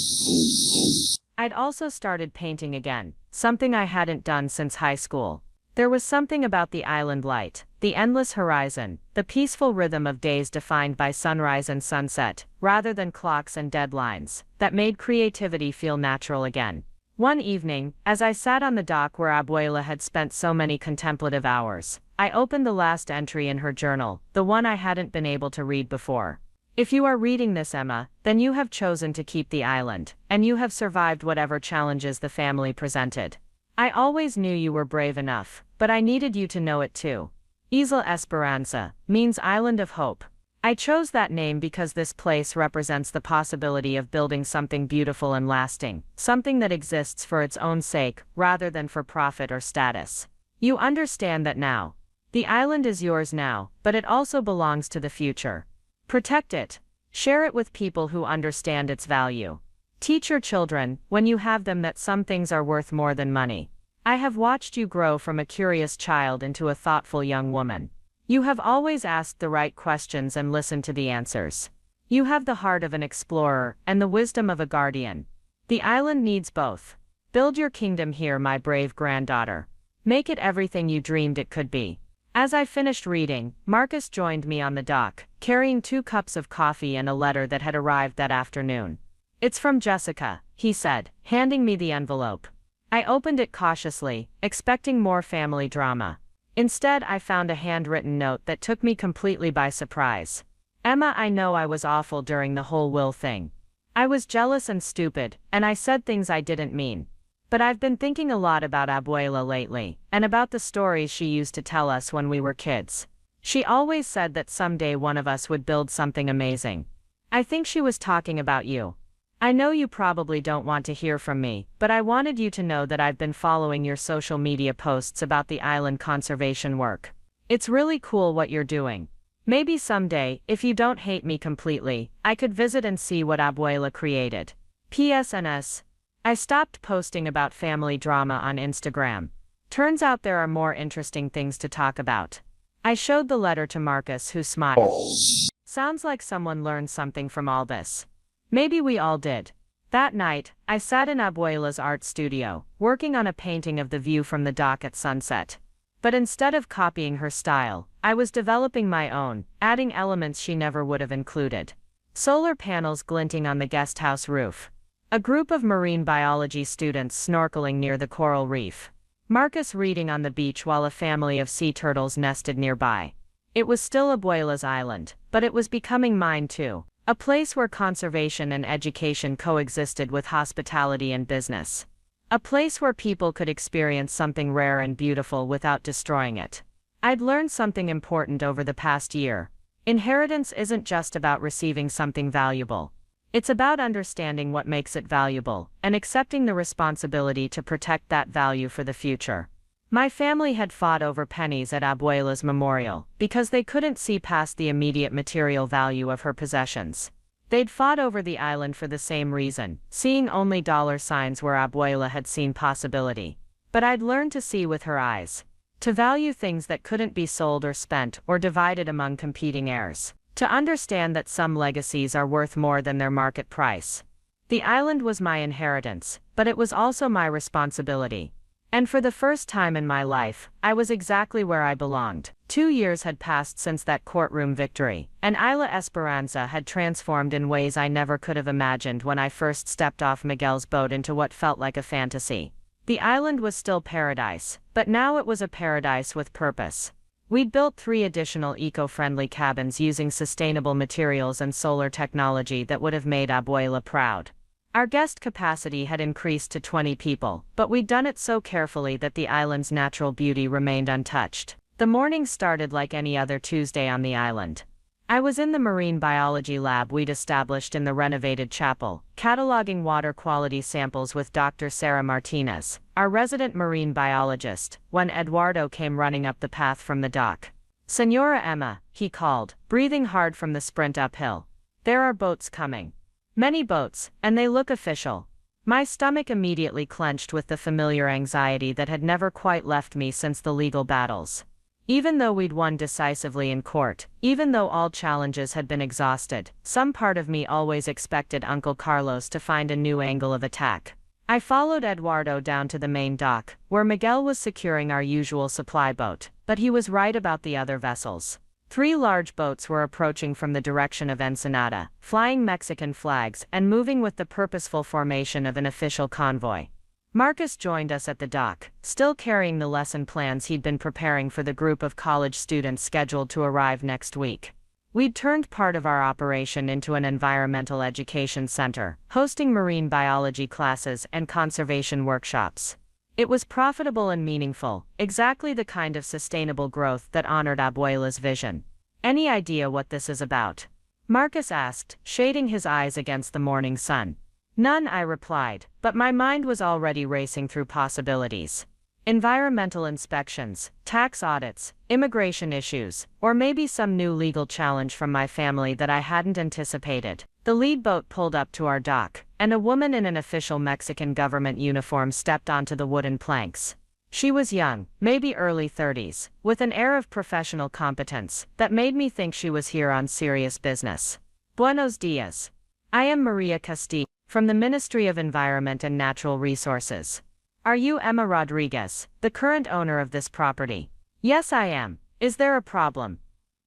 I'd also started painting again, something I hadn't done since high school. There was something about the island light, the endless horizon, the peaceful rhythm of days defined by sunrise and sunset, rather than clocks and deadlines, that made creativity feel natural again. One evening, as I sat on the dock where Abuela had spent so many contemplative hours, I opened the last entry in her journal, the one I hadn't been able to read before. If you are reading this, Emma, then you have chosen to keep the island, and you have survived whatever challenges the family presented. I always knew you were brave enough, but I needed you to know it too. Isla Esperanza means Island of Hope. I chose that name because this place represents the possibility of building something beautiful and lasting, something that exists for its own sake, rather than for profit or status. You understand that now. The island is yours now, but it also belongs to the future. Protect it. Share it with people who understand its value. Teach your children, when you have them, that some things are worth more than money. I have watched you grow from a curious child into a thoughtful young woman. You have always asked the right questions and listened to the answers. You have the heart of an explorer and the wisdom of a guardian. The island needs both. Build your kingdom here, my brave granddaughter. Make it everything you dreamed it could be. As I finished reading, Marcus joined me on the dock, carrying 2 cups of coffee and a letter that had arrived that afternoon. It's from Jessica, he said, handing me the envelope. I opened it cautiously, expecting more family drama. Instead, I found a handwritten note that took me completely by surprise. Emma, I know I was awful during the whole will thing. I was jealous and stupid, and I said things I didn't mean. But I've been thinking a lot about Abuela lately, and about the stories she used to tell us when we were kids. She always said that someday one of us would build something amazing. I think she was talking about you. I know you probably don't want to hear from me, but I wanted you to know that I've been following your social media posts about the island conservation work. It's really cool what you're doing. Maybe someday, if you don't hate me completely, I could visit and see what Abuela created. PSNS. I stopped posting about family drama on Instagram. Turns out there are more interesting things to talk about. I showed the letter to Marcus, who smiled. Sounds like someone learned something from all this. Maybe we all did. That night, I sat in Abuela's art studio, working on a painting of the view from the dock at sunset. But instead of copying her style, I was developing my own, adding elements she never would have included. Solar panels glinting on the guesthouse roof. A group of marine biology students snorkeling near the coral reef. Marcus reading on the beach while a family of sea turtles nested nearby. It was still Abuela's island, but it was becoming mine too. A place where conservation and education coexisted with hospitality and business. A place where people could experience something rare and beautiful without destroying it. I'd learned something important over the past year. Inheritance isn't just about receiving something valuable. It's about understanding what makes it valuable and accepting the responsibility to protect that value for the future. My family had fought over pennies at Abuela's memorial because they couldn't see past the immediate material value of her possessions. They'd fought over the island for the same reason, seeing only dollar signs where Abuela had seen possibility. But I'd learned to see with her eyes. To value things that couldn't be sold or spent or divided among competing heirs. To understand that some legacies are worth more than their market price. The island was my inheritance, but it was also my responsibility. And for the first time in my life, I was exactly where I belonged. 2 years had passed since that courtroom victory, and Isla Esperanza had transformed in ways I never could have imagined when I first stepped off Miguel's boat into what felt like a fantasy. The island was still paradise, but now it was a paradise with purpose. We'd built 3 additional eco-friendly cabins using sustainable materials and solar technology that would have made Abuela proud. Our guest capacity had increased to 20 people, but we'd done it so carefully that the island's natural beauty remained untouched. The morning started like any other Tuesday on the island. I was in the marine biology lab we'd established in the renovated chapel, cataloging water quality samples with Dr. Sarah Martinez, our resident marine biologist, when Eduardo came running up the path from the dock. "Senora Emma," he called, breathing hard from the sprint uphill. "There are boats coming. Many boats, and they look official." My stomach immediately clenched with the familiar anxiety that had never quite left me since the legal battles. Even though we'd won decisively in court, even though all challenges had been exhausted, some part of me always expected Uncle Carlos to find a new angle of attack. I followed Eduardo down to the main dock, where Miguel was securing our usual supply boat, but he was right about the other vessels. 3 large boats were approaching from the direction of Ensenada, flying Mexican flags and moving with the purposeful formation of an official convoy. Marcus joined us at the dock, still carrying the lesson plans he'd been preparing for the group of college students scheduled to arrive next week. We'd turned part of our operation into an environmental education center, hosting marine biology classes and conservation workshops. It was profitable and meaningful, exactly the kind of sustainable growth that honored Abuela's vision. "Any idea what this is about?" Marcus asked, shading his eyes against the morning sun. "None," I replied, but my mind was already racing through possibilities. Environmental inspections, tax audits, immigration issues, or maybe some new legal challenge from my family that I hadn't anticipated. The lead boat pulled up to our dock, and a woman in an official Mexican government uniform stepped onto the wooden planks. She was young, maybe early 30s, with an air of professional competence that made me think she was here on serious business. "Buenos dias. I am Maria Castillo, from the Ministry of Environment and Natural Resources. Are you Emma Rodriguez, the current owner of this property?" "Yes, I am. Is there a problem?"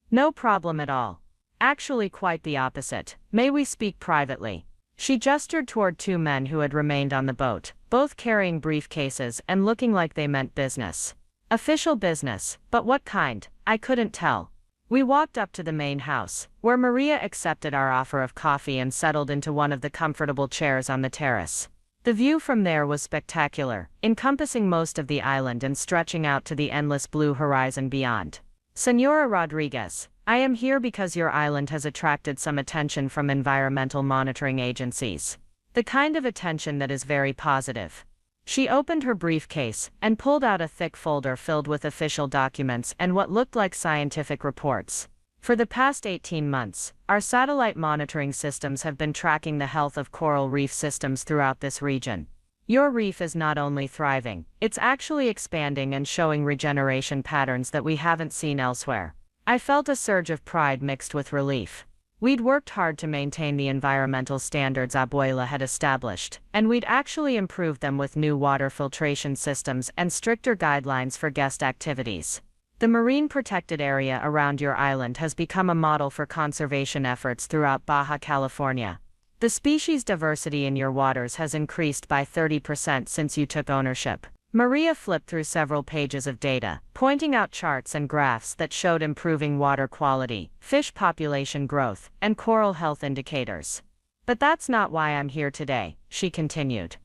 "No problem at all. Actually quite the opposite. May we speak privately?" She gestured toward 2 men who had remained on the boat, both carrying briefcases and looking like they meant business. Official business, but what kind? I couldn't tell. We walked up to the main house, where Maria accepted our offer of coffee and settled into one of the comfortable chairs on the terrace. The view from there was spectacular, encompassing most of the island and stretching out to the endless blue horizon beyond. "Senora Rodriguez, I am here because your island has attracted some attention from environmental monitoring agencies. The kind of attention that is very positive." She opened her briefcase and pulled out a thick folder filled with official documents and what looked like scientific reports. "For the past 18 months, our satellite monitoring systems have been tracking the health of coral reef systems throughout this region. Your reef is not only thriving, it's actually expanding and showing regeneration patterns that we haven't seen elsewhere." I felt a surge of pride mixed with relief. We'd worked hard to maintain the environmental standards Abuela had established, and we'd actually improved them with new water filtration systems and stricter guidelines for guest activities. "The marine protected area around your island has become a model for conservation efforts throughout Baja California. The species diversity in your waters has increased by 30% since you took ownership." Maria flipped through several pages of data, pointing out charts and graphs that showed improving water quality, fish population growth, and coral health indicators. "But that's not why I'm here today," she continued.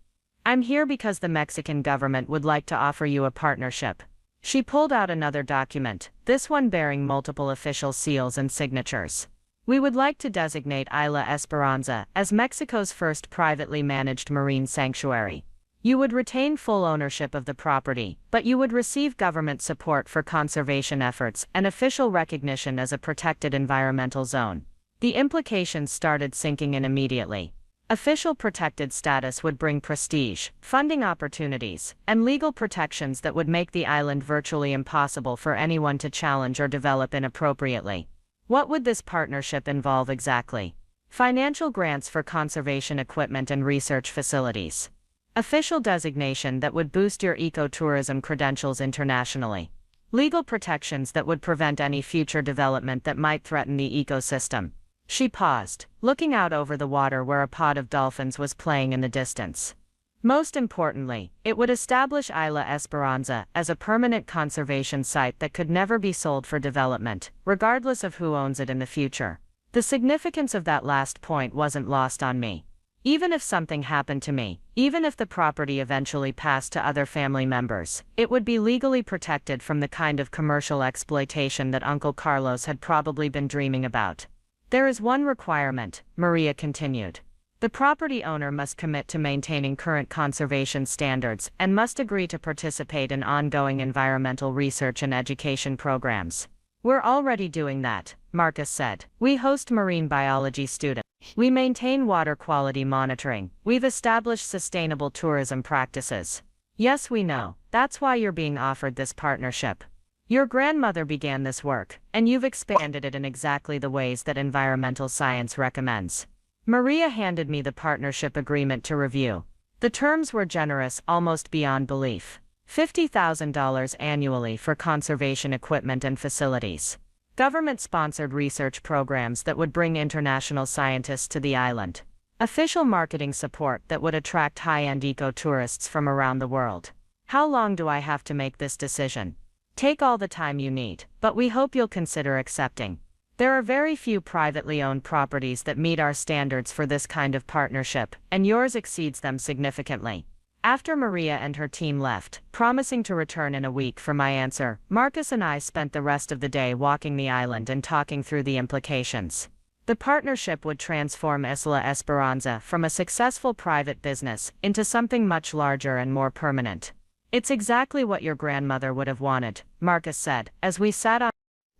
"I'm here because the Mexican government would like to offer you a partnership." She pulled out another document, this one bearing multiple official seals and signatures. We would like to designate Isla Esperanza as Mexico's first privately managed marine sanctuary. You would retain full ownership of the property, but you would receive government support for conservation efforts and official recognition as a protected environmental zone. The implications started sinking in immediately. Official protected status would bring prestige, funding opportunities, and legal protections that would make the island virtually impossible for anyone to challenge or develop inappropriately. What would this partnership involve exactly? Financial grants for conservation equipment and research facilities. Official designation that would boost your ecotourism credentials internationally. Legal protections that would prevent any future development that might threaten the ecosystem. She paused, looking out over the water where a pod of dolphins was playing in the distance. Most importantly, it would establish Isla Esperanza as a permanent conservation site that could never be sold for development, regardless of who owns it in the future. The significance of that last point wasn't lost on me. Even if something happened to me, even if the property eventually passed to other family members, it would be legally protected from the kind of commercial exploitation that Uncle Carlos had probably been dreaming about. There is one requirement, Maria continued. The property owner must commit to maintaining current conservation standards and must agree to participate in ongoing environmental research and education programs. We're already doing that, Marcus said. We host marine biology students. We maintain water quality monitoring. We've established sustainable tourism practices. Yes, we know. That's why you're being offered this partnership. Your grandmother began this work, and you've expanded it in exactly the ways that environmental science recommends. Maria handed me the partnership agreement to review. The terms were generous, almost beyond belief. $50,000 annually for conservation equipment and facilities. Government-sponsored research programs that would bring international scientists to the island. Official marketing support that would attract high-end eco-tourists from around the world. How long do I have to make this decision? Take all the time you need, but we hope you'll consider accepting. There are very few privately owned properties that meet our standards for this kind of partnership, and yours exceeds them significantly. After Maria and her team left, promising to return in a week for my answer, Marcus and I spent the rest of the day walking the island and talking through the implications. The partnership would transform Isla Esperanza from a successful private business into something much larger and more permanent. It's exactly what your grandmother would have wanted, Marcus said, as we sat on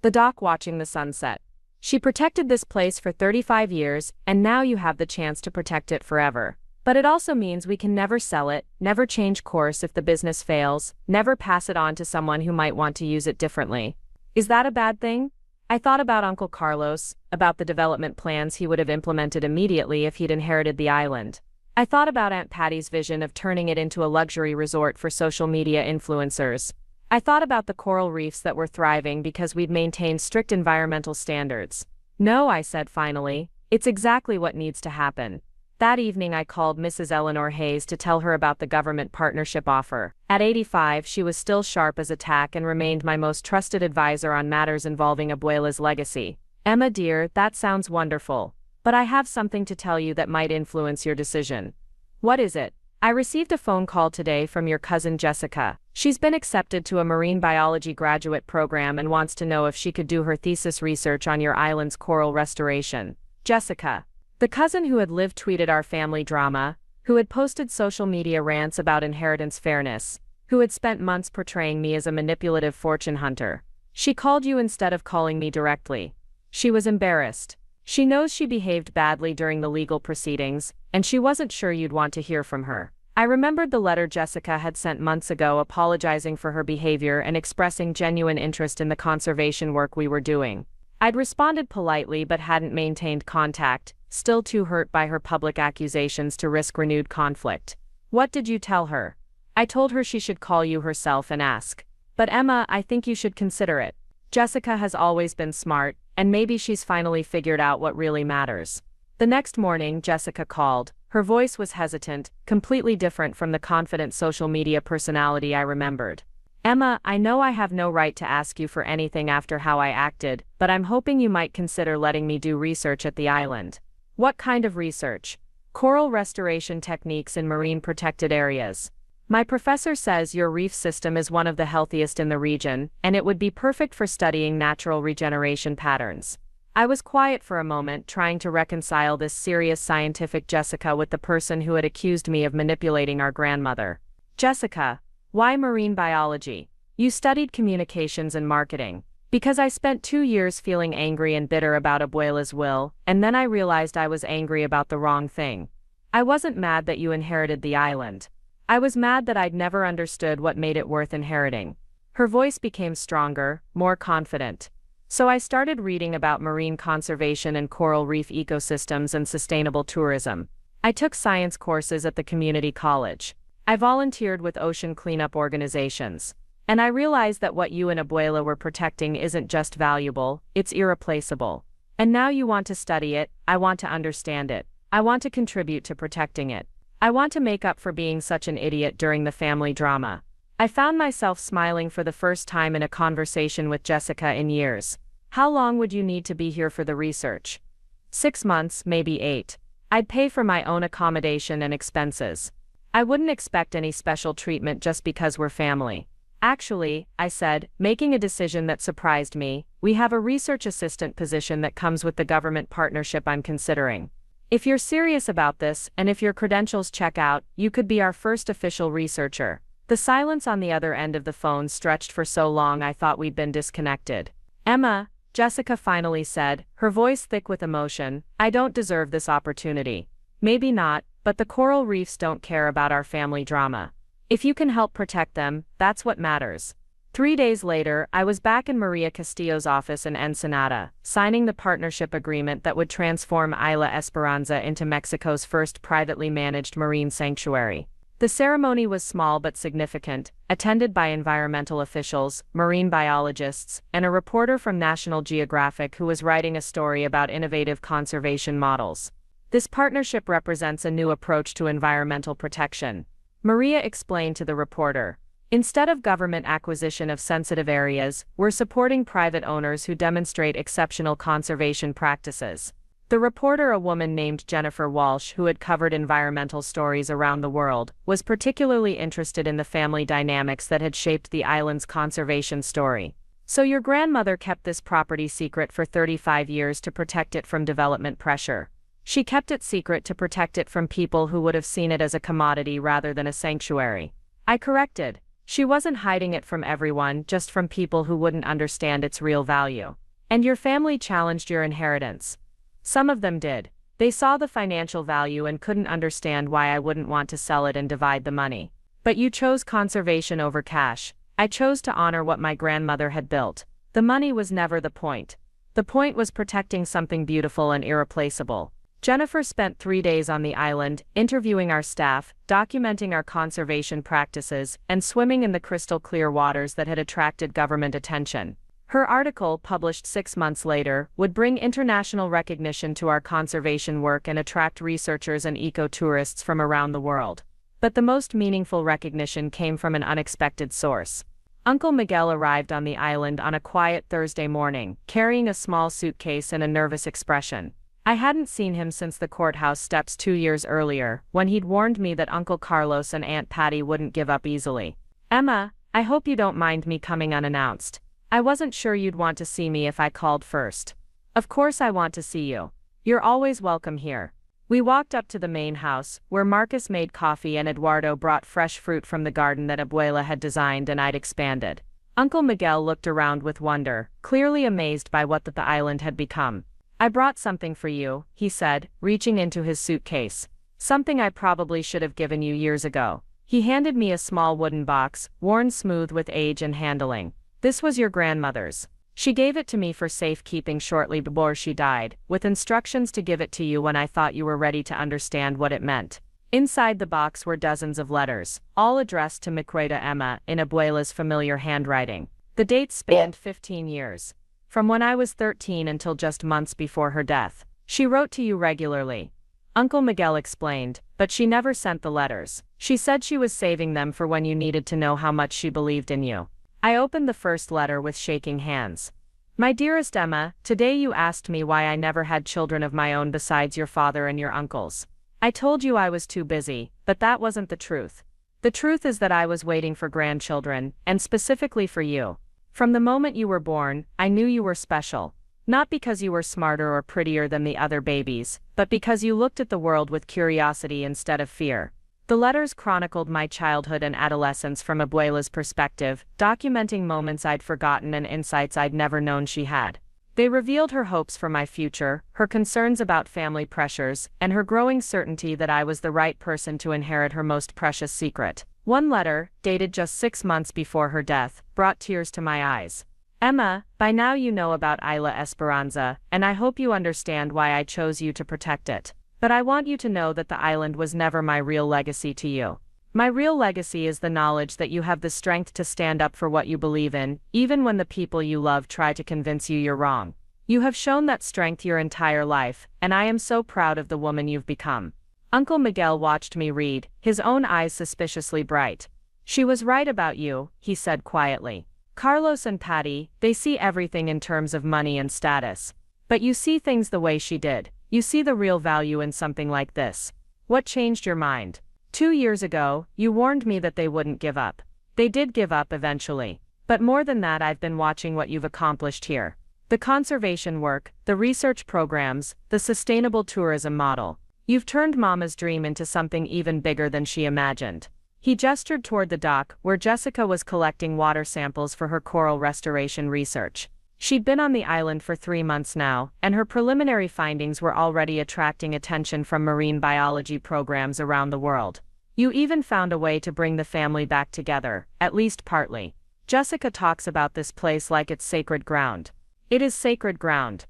the dock watching the sunset. She protected this place for 35 years, and now you have the chance to protect it forever. But it also means we can never sell it, never change course if the business fails, never pass it on to someone who might want to use it differently. Is that a bad thing? I thought about Uncle Carlos, about the development plans he would have implemented immediately if he'd inherited the island. I thought about Aunt Patty's vision of turning it into a luxury resort for social media influencers. I thought about the coral reefs that were thriving because we'd maintained strict environmental standards. No, I said finally, it's exactly what needs to happen. That evening I called Mrs. Eleanor Hayes to tell her about the government partnership offer. At 85, she was still sharp as a tack and remained my most trusted advisor on matters involving Abuela's legacy. Emma dear, that sounds wonderful. But I have something to tell you that might influence your decision. What is it? I received a phone call today from your cousin Jessica. She's been accepted to a marine biology graduate program and wants to know if she could do her thesis research on your island's coral restoration. Jessica. The cousin who had live tweeted our family drama, who had posted social media rants about inheritance fairness, who had spent months portraying me as a manipulative fortune hunter. She called you instead of calling me directly. She was embarrassed. She knows she behaved badly during the legal proceedings, and she wasn't sure you'd want to hear from her. I remembered the letter Jessica had sent months ago apologizing for her behavior and expressing genuine interest in the conservation work we were doing. I'd responded politely but hadn't maintained contact, still too hurt by her public accusations to risk renewed conflict. What did you tell her? I told her she should call you herself and ask. But Emma, I think you should consider it. Jessica has always been smart, and maybe she's finally figured out what really matters. The next morning, Jessica called. Her voice was hesitant, completely different from the confident social media personality I remembered. Emma, I know I have no right to ask you for anything after how I acted, but I'm hoping you might consider letting me do research at the island. What kind of research? Coral restoration techniques in marine protected areas. My professor says your reef system is one of the healthiest in the region, and it would be perfect for studying natural regeneration patterns. I was quiet for a moment, trying to reconcile this serious scientific Jessica with the person who had accused me of manipulating our grandmother. Jessica, why marine biology? You studied communications and marketing. Because I spent 2 years feeling angry and bitter about Abuela's will, and then I realized I was angry about the wrong thing. I wasn't mad that you inherited the island. I was mad that I'd never understood what made it worth inheriting. Her voice became stronger, more confident. So I started reading about marine conservation and coral reef ecosystems and sustainable tourism. I took science courses at the community college. I volunteered with ocean cleanup organizations. And I realized that what you and Abuela were protecting isn't just valuable, it's irreplaceable. And now you want to study it, I want to understand it. I want to contribute to protecting it. I want to make up for being such an idiot during the family drama. I found myself smiling for the first time in a conversation with Jessica in years. How long would you need to be here for the research? 6 months, maybe 8. I'd pay for my own accommodation and expenses. I wouldn't expect any special treatment just because we're family. Actually, I said, making a decision that surprised me, we have a research assistant position that comes with the government partnership I'm considering. If you're serious about this, and if your credentials check out, you could be our first official researcher. The silence on the other end of the phone stretched for so long I thought we'd been disconnected. Emma, Jessica finally said, her voice thick with emotion, I don't deserve this opportunity. Maybe not, but the coral reefs don't care about our family drama. If you can help protect them, that's what matters. 3 days later, I was back in Maria Castillo's office in Ensenada, signing the partnership agreement that would transform Isla Esperanza into Mexico's first privately managed marine sanctuary. The ceremony was small but significant, attended by environmental officials, marine biologists, and a reporter from National Geographic who was writing a story about innovative conservation models. This partnership represents a new approach to environmental protection, Maria explained to the reporter. Instead of government acquisition of sensitive areas, we're supporting private owners who demonstrate exceptional conservation practices. The reporter, a woman named Jennifer Walsh who had covered environmental stories around the world, was particularly interested in the family dynamics that had shaped the island's conservation story. So your grandmother kept this property secret for 35 years to protect it from development pressure. She kept it secret to protect it from people who would have seen it as a commodity rather than a sanctuary. I corrected. She wasn't hiding it from everyone, just from people who wouldn't understand its real value. And your family challenged your inheritance. Some of them did. They saw the financial value and couldn't understand why I wouldn't want to sell it and divide the money. But you chose conservation over cash. I chose to honor what my grandmother had built. The money was never the point. The point was protecting something beautiful and irreplaceable. Jennifer spent 3 days on the island, interviewing our staff, documenting our conservation practices, and swimming in the crystal-clear waters that had attracted government attention. Her article, published 6 months later, would bring international recognition to our conservation work and attract researchers and eco-tourists from around the world. But the most meaningful recognition came from an unexpected source. Uncle Miguel arrived on the island on a quiet Thursday morning, carrying a small suitcase and a nervous expression. I hadn't seen him since the courthouse steps 2 years earlier, when he'd warned me that Uncle Carlos and Aunt Patty wouldn't give up easily. Emma, I hope you don't mind me coming unannounced. I wasn't sure you'd want to see me if I called first. Of course I want to see you. You're always welcome here. We walked up to the main house, where Marcus made coffee and Eduardo brought fresh fruit from the garden that Abuela had designed and I'd expanded. Uncle Miguel looked around with wonder, clearly amazed by what the island had become. I brought something for you, he said, reaching into his suitcase. Something I probably should have given you years ago. He handed me a small wooden box, worn smooth with age and handling. This was your grandmother's. She gave it to me for safekeeping shortly before she died, with instructions to give it to you when I thought you were ready to understand what it meant. Inside the box were dozens of letters, all addressed to Miqueta Emma in Abuela's familiar handwriting. The dates spanned 15 years. From when I was 13 until just months before her death. She wrote to you regularly. Uncle Miguel explained, but she never sent the letters. She said she was saving them for when you needed to know how much she believed in you. I opened the first letter with shaking hands. My dearest Emma, today you asked me why I never had children of my own besides your father and your uncles. I told you I was too busy, but that wasn't the truth. The truth is that I was waiting for grandchildren, and specifically for you. From the moment you were born, I knew you were special. Not because you were smarter or prettier than the other babies, but because you looked at the world with curiosity instead of fear. The letters chronicled my childhood and adolescence from Abuela's perspective, documenting moments I'd forgotten and insights I'd never known she had. They revealed her hopes for my future, her concerns about family pressures, and her growing certainty that I was the right person to inherit her most precious secret. One letter, dated just 6 months before her death, brought tears to my eyes. Emma, by now you know about Isla Esperanza, and I hope you understand why I chose you to protect it. But I want you to know that the island was never my real legacy to you. My real legacy is the knowledge that you have the strength to stand up for what you believe in, even when the people you love try to convince you you're wrong. You have shown that strength your entire life, and I am so proud of the woman you've become. Uncle Miguel watched me read, his own eyes suspiciously bright. She was right about you, he said quietly. Carlos and Patty, they see everything in terms of money and status. But you see things the way she did. You see the real value in something like this. What changed your mind? 2 years ago, you warned me that they wouldn't give up. They did give up eventually. But more than that, I've been watching what you've accomplished here. The conservation work, the research programs, the sustainable tourism model. You've turned Mama's dream into something even bigger than she imagined. He gestured toward the dock, where Jessica was collecting water samples for her coral restoration research. She'd been on the island for 3 months now, and her preliminary findings were already attracting attention from marine biology programs around the world. You even found a way to bring the family back together, at least partly. Jessica talks about this place like it's sacred ground. It is sacred ground.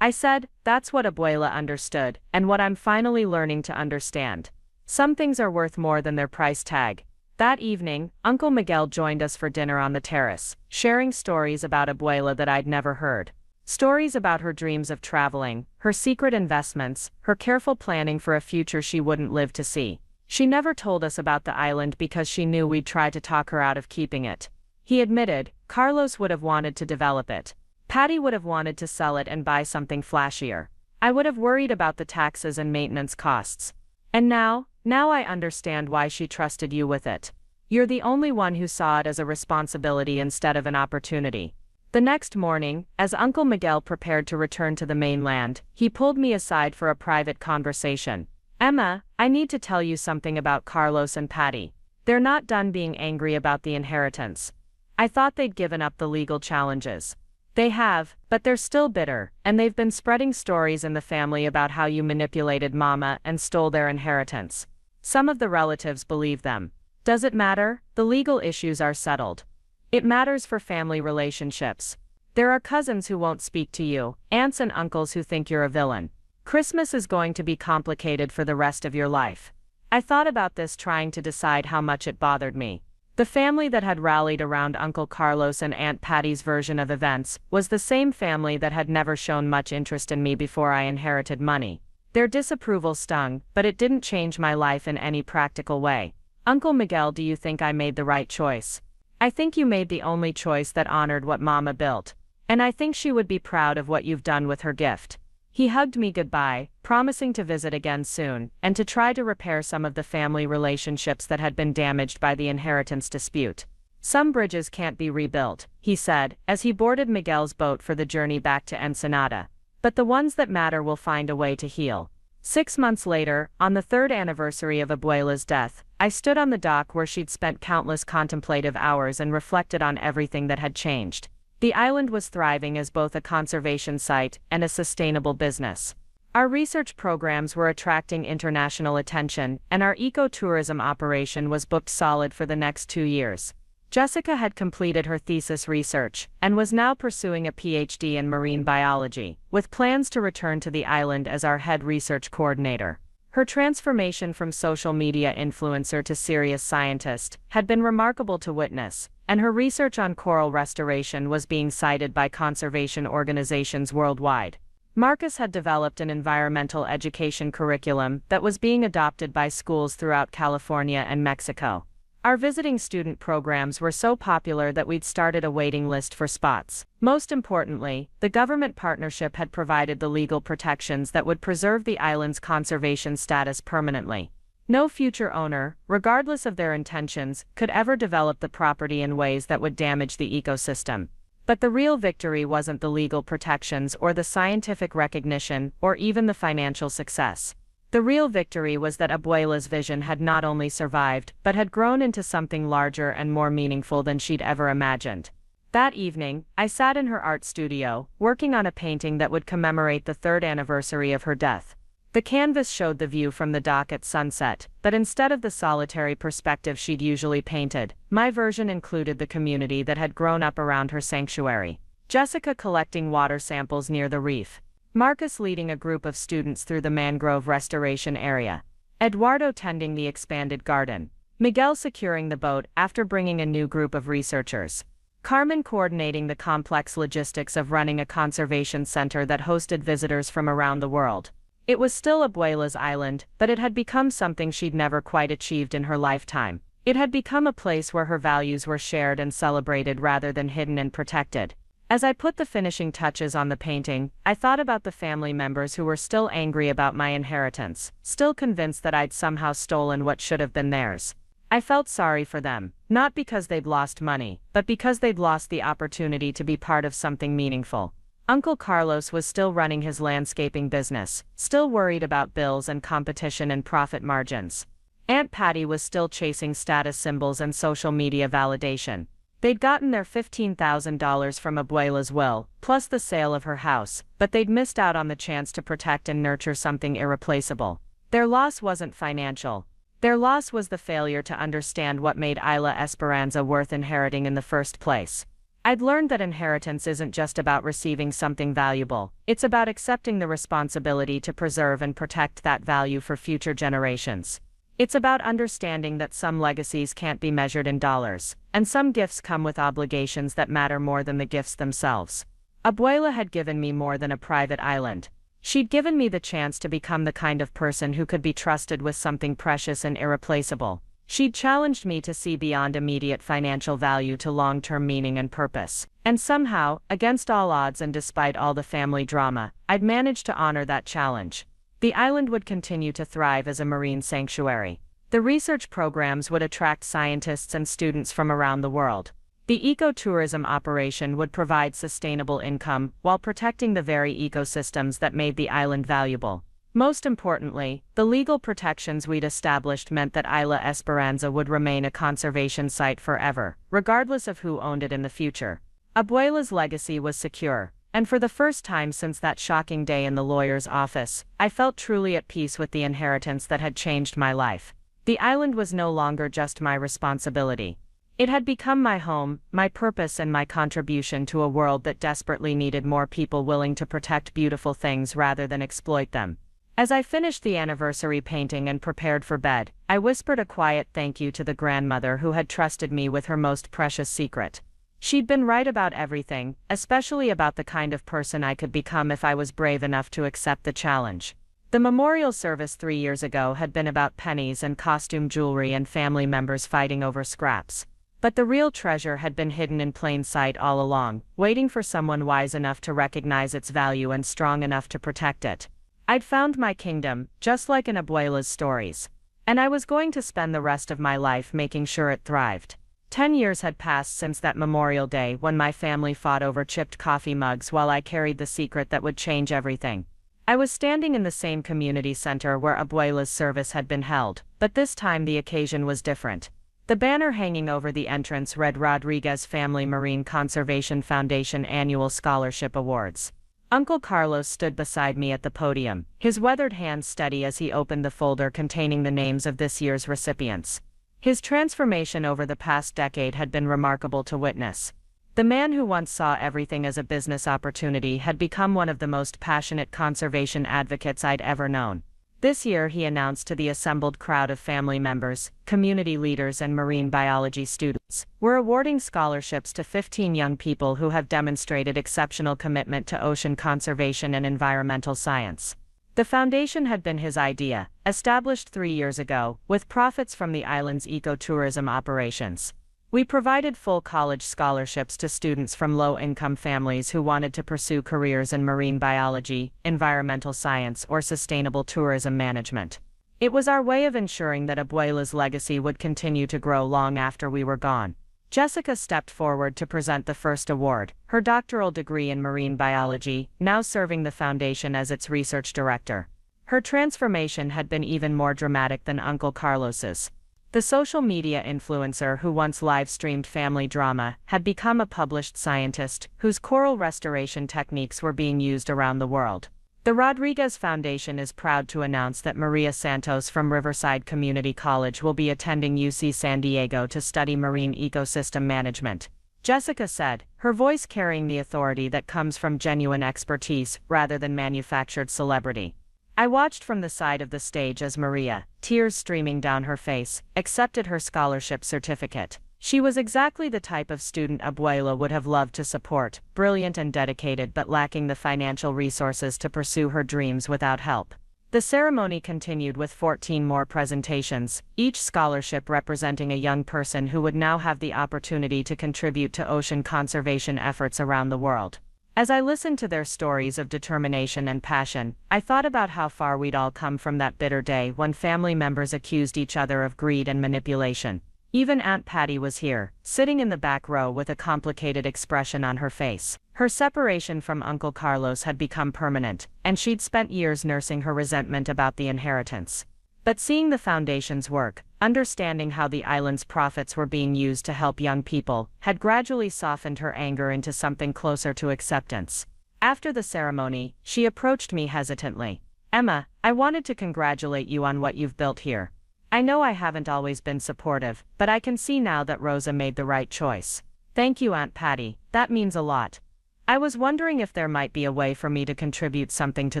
I said, that's what Abuela understood, and what I'm finally learning to understand. Some things are worth more than their price tag. That evening, Uncle Miguel joined us for dinner on the terrace, sharing stories about Abuela that I'd never heard. Stories about her dreams of traveling, her secret investments, her careful planning for a future she wouldn't live to see. She never told us about the island because she knew we'd try to talk her out of keeping it. He admitted, Carlos would have wanted to develop it. Patty would have wanted to sell it and buy something flashier. I would have worried about the taxes and maintenance costs. And now I understand why she trusted you with it. You're the only one who saw it as a responsibility instead of an opportunity. The next morning, as Uncle Miguel prepared to return to the mainland, he pulled me aside for a private conversation. Emma, I need to tell you something about Carlos and Patty. They're not done being angry about the inheritance. I thought they'd given up the legal challenges. They have, but they're still bitter, and they've been spreading stories in the family about how you manipulated Mama and stole their inheritance. Some of the relatives believe them. Does it matter? The legal issues are settled. It matters for family relationships. There are cousins who won't speak to you, aunts and uncles who think you're a villain. Christmas is going to be complicated for the rest of your life. I thought about this, trying to decide how much it bothered me. The family that had rallied around Uncle Carlos and Aunt Patty's version of events was the same family that had never shown much interest in me before I inherited money. Their disapproval stung, but it didn't change my life in any practical way. Uncle Miguel, do you think I made the right choice? I think you made the only choice that honored what Mama built. And I think she would be proud of what you've done with her gift. He hugged me goodbye, promising to visit again soon, and to try to repair some of the family relationships that had been damaged by the inheritance dispute. Some bridges can't be rebuilt, he said, as he boarded Miguel's boat for the journey back to Ensenada. But the ones that matter will find a way to heal. 6 months later, on the 3rd anniversary of Abuela's death, I stood on the dock where she'd spent countless contemplative hours and reflected on everything that had changed. The island was thriving as both a conservation site and a sustainable business. Our research programs were attracting international attention, and our ecotourism operation was booked solid for the next 2 years. Jessica had completed her thesis research, and was now pursuing a PhD in marine biology, with plans to return to the island as our head research coordinator. Her transformation from social media influencer to serious scientist had been remarkable to witness, and her research on coral restoration was being cited by conservation organizations worldwide. Marcus had developed an environmental education curriculum that was being adopted by schools throughout California and Mexico. Our visiting student programs were so popular that we'd started a waiting list for spots. Most importantly, the government partnership had provided the legal protections that would preserve the island's conservation status permanently. No future owner, regardless of their intentions, could ever develop the property in ways that would damage the ecosystem. But the real victory wasn't the legal protections or the scientific recognition or even the financial success. The real victory was that Abuela's vision had not only survived, but had grown into something larger and more meaningful than she'd ever imagined. That evening, I sat in her art studio, working on a painting that would commemorate the 3rd anniversary of her death. The canvas showed the view from the dock at sunset, but instead of the solitary perspective she'd usually painted, my version included the community that had grown up around her sanctuary. Jessica collecting water samples near the reef. Marcus leading a group of students through the mangrove restoration area. Eduardo tending the expanded garden. Miguel securing the boat after bringing a new group of researchers. Carmen coordinating the complex logistics of running a conservation center that hosted visitors from around the world. It was still Abuela's island, but it had become something she'd never quite achieved in her lifetime. It had become a place where her values were shared and celebrated rather than hidden and protected. As I put the finishing touches on the painting, I thought about the family members who were still angry about my inheritance, still convinced that I'd somehow stolen what should have been theirs. I felt sorry for them, not because they'd lost money, but because they'd lost the opportunity to be part of something meaningful. Uncle Carlos was still running his landscaping business, still worried about bills and competition and profit margins. Aunt Patty was still chasing status symbols and social media validation. They'd gotten their $15,000 from Abuela's will, plus the sale of her house, but they'd missed out on the chance to protect and nurture something irreplaceable. Their loss wasn't financial. Their loss was the failure to understand what made Isla Esperanza worth inheriting in the first place. I'd learned that inheritance isn't just about receiving something valuable, it's about accepting the responsibility to preserve and protect that value for future generations. It's about understanding that some legacies can't be measured in dollars, and some gifts come with obligations that matter more than the gifts themselves. Abuela had given me more than a private island. She'd given me the chance to become the kind of person who could be trusted with something precious and irreplaceable. She'd challenged me to see beyond immediate financial value to long-term meaning and purpose. And somehow, against all odds and despite all the family drama, I'd managed to honor that challenge. The island would continue to thrive as a marine sanctuary. The research programs would attract scientists and students from around the world. The ecotourism operation would provide sustainable income while protecting the very ecosystems that made the island valuable. Most importantly, the legal protections we'd established meant that Isla Esperanza would remain a conservation site forever, regardless of who owned it in the future. Abuela's legacy was secure, and for the first time since that shocking day in the lawyer's office, I felt truly at peace with the inheritance that had changed my life. The island was no longer just my responsibility. It had become my home, my purpose, and my contribution to a world that desperately needed more people willing to protect beautiful things rather than exploit them. As I finished the anniversary painting and prepared for bed, I whispered a quiet thank you to the grandmother who had trusted me with her most precious secret. She'd been right about everything, especially about the kind of person I could become if I was brave enough to accept the challenge. The memorial service 3 years ago had been about pennies and costume jewelry and family members fighting over scraps. But the real treasure had been hidden in plain sight all along, waiting for someone wise enough to recognize its value and strong enough to protect it. I'd found my kingdom, just like in Abuela's stories. And I was going to spend the rest of my life making sure it thrived. 10 years had passed since that Memorial Day when my family fought over chipped coffee mugs while I carried the secret that would change everything. I was standing in the same community center where Abuela's service had been held, but this time the occasion was different. The banner hanging over the entrance read Rodriguez Family Marine Conservation Foundation Annual Scholarship Awards. Uncle Carlos stood beside me at the podium, his weathered hands steady as he opened the folder containing the names of this year's recipients. His transformation over the past decade had been remarkable to witness. The man who once saw everything as a business opportunity had become one of the most passionate conservation advocates I'd ever known. This year, he announced to the assembled crowd of family members, community leaders, and marine biology students, "We're awarding scholarships to 15 young people who have demonstrated exceptional commitment to ocean conservation and environmental science." The foundation had been his idea, established 3 years ago, with profits from the island's ecotourism operations. We provided full college scholarships to students from low-income families who wanted to pursue careers in marine biology, environmental science, or sustainable tourism management. It was our way of ensuring that Abuela's legacy would continue to grow long after we were gone. Jessica stepped forward to present the first award, her doctoral degree in marine biology, now serving the foundation as its research director. Her transformation had been even more dramatic than Uncle Carlos's. The social media influencer who once live-streamed family drama had become a published scientist whose coral restoration techniques were being used around the world. The Rodriguez Foundation is proud to announce that Maria Santos from Riverside Community College will be attending UC San Diego to study marine ecosystem management. Jessica said, her voice carrying the authority that comes from genuine expertise rather than manufactured celebrity. I watched from the side of the stage as Maria, tears streaming down her face, accepted her scholarship certificate. She was exactly the type of student Abuela would have loved to support, brilliant and dedicated but lacking the financial resources to pursue her dreams without help. The ceremony continued with 14 more presentations, each scholarship representing a young person who would now have the opportunity to contribute to ocean conservation efforts around the world. As I listened to their stories of determination and passion, I thought about how far we'd all come from that bitter day when family members accused each other of greed and manipulation. Even Aunt Patty was here, sitting in the back row with a complicated expression on her face. Her separation from Uncle Carlos had become permanent, and she'd spent years nursing her resentment about the inheritance. But seeing the foundation's work, understanding how the island's profits were being used to help young people, had gradually softened her anger into something closer to acceptance. After the ceremony, she approached me hesitantly. "Emma, I wanted to congratulate you on what you've built here. I know I haven't always been supportive, but I can see now that Rosa made the right choice." "Thank you, Aunt Patty, that means a lot. I was wondering if there might be a way for me to contribute something to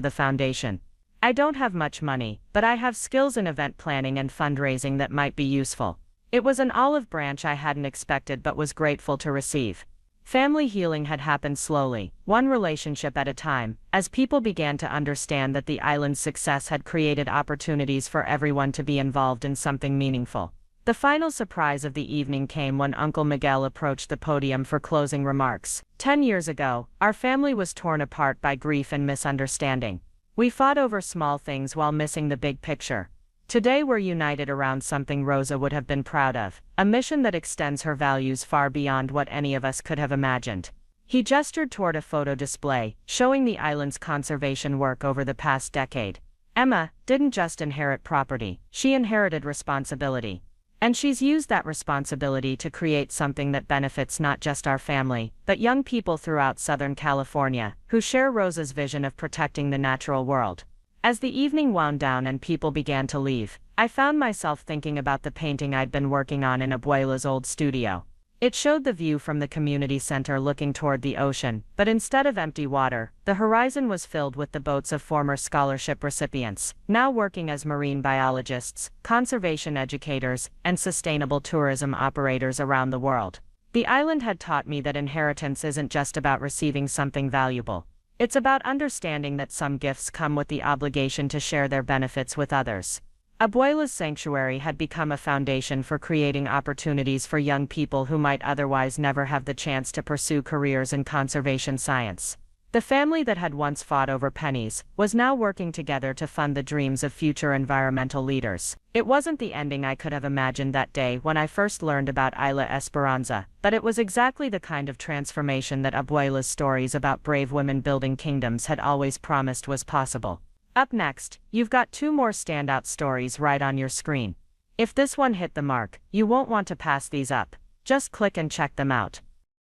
the foundation. I don't have much money, but I have skills in event planning and fundraising that might be useful." It was an olive branch I hadn't expected but was grateful to receive. Family healing had happened slowly, one relationship at a time, as people began to understand that the island's success had created opportunities for everyone to be involved in something meaningful. The final surprise of the evening came when Uncle Miguel approached the podium for closing remarks. 10 years ago, our family was torn apart by grief and misunderstanding. We fought over small things while missing the big picture. Today we're united around something Rosa would have been proud of, a mission that extends her values far beyond what any of us could have imagined. He gestured toward a photo display, showing the island's conservation work over the past decade. Emma didn't just inherit property, she inherited responsibility. And she's used that responsibility to create something that benefits not just our family, but young people throughout Southern California, who share Rosa's vision of protecting the natural world. As the evening wound down and people began to leave, I found myself thinking about the painting I'd been working on in Abuela's old studio. It showed the view from the community center looking toward the ocean, but instead of empty water, the horizon was filled with the boats of former scholarship recipients, now working as marine biologists, conservation educators, and sustainable tourism operators around the world. The island had taught me that inheritance isn't just about receiving something valuable. It's about understanding that some gifts come with the obligation to share their benefits with others. Abuela's sanctuary had become a foundation for creating opportunities for young people who might otherwise never have the chance to pursue careers in conservation science. The family that had once fought over pennies was now working together to fund the dreams of future environmental leaders. It wasn't the ending I could have imagined that day when I first learned about Isla Esperanza, but it was exactly the kind of transformation that Abuela's stories about brave women building kingdoms had always promised was possible. Up next, you've got 2 more standout stories right on your screen. If this one hit the mark, you won't want to pass these up. Just click and check them out.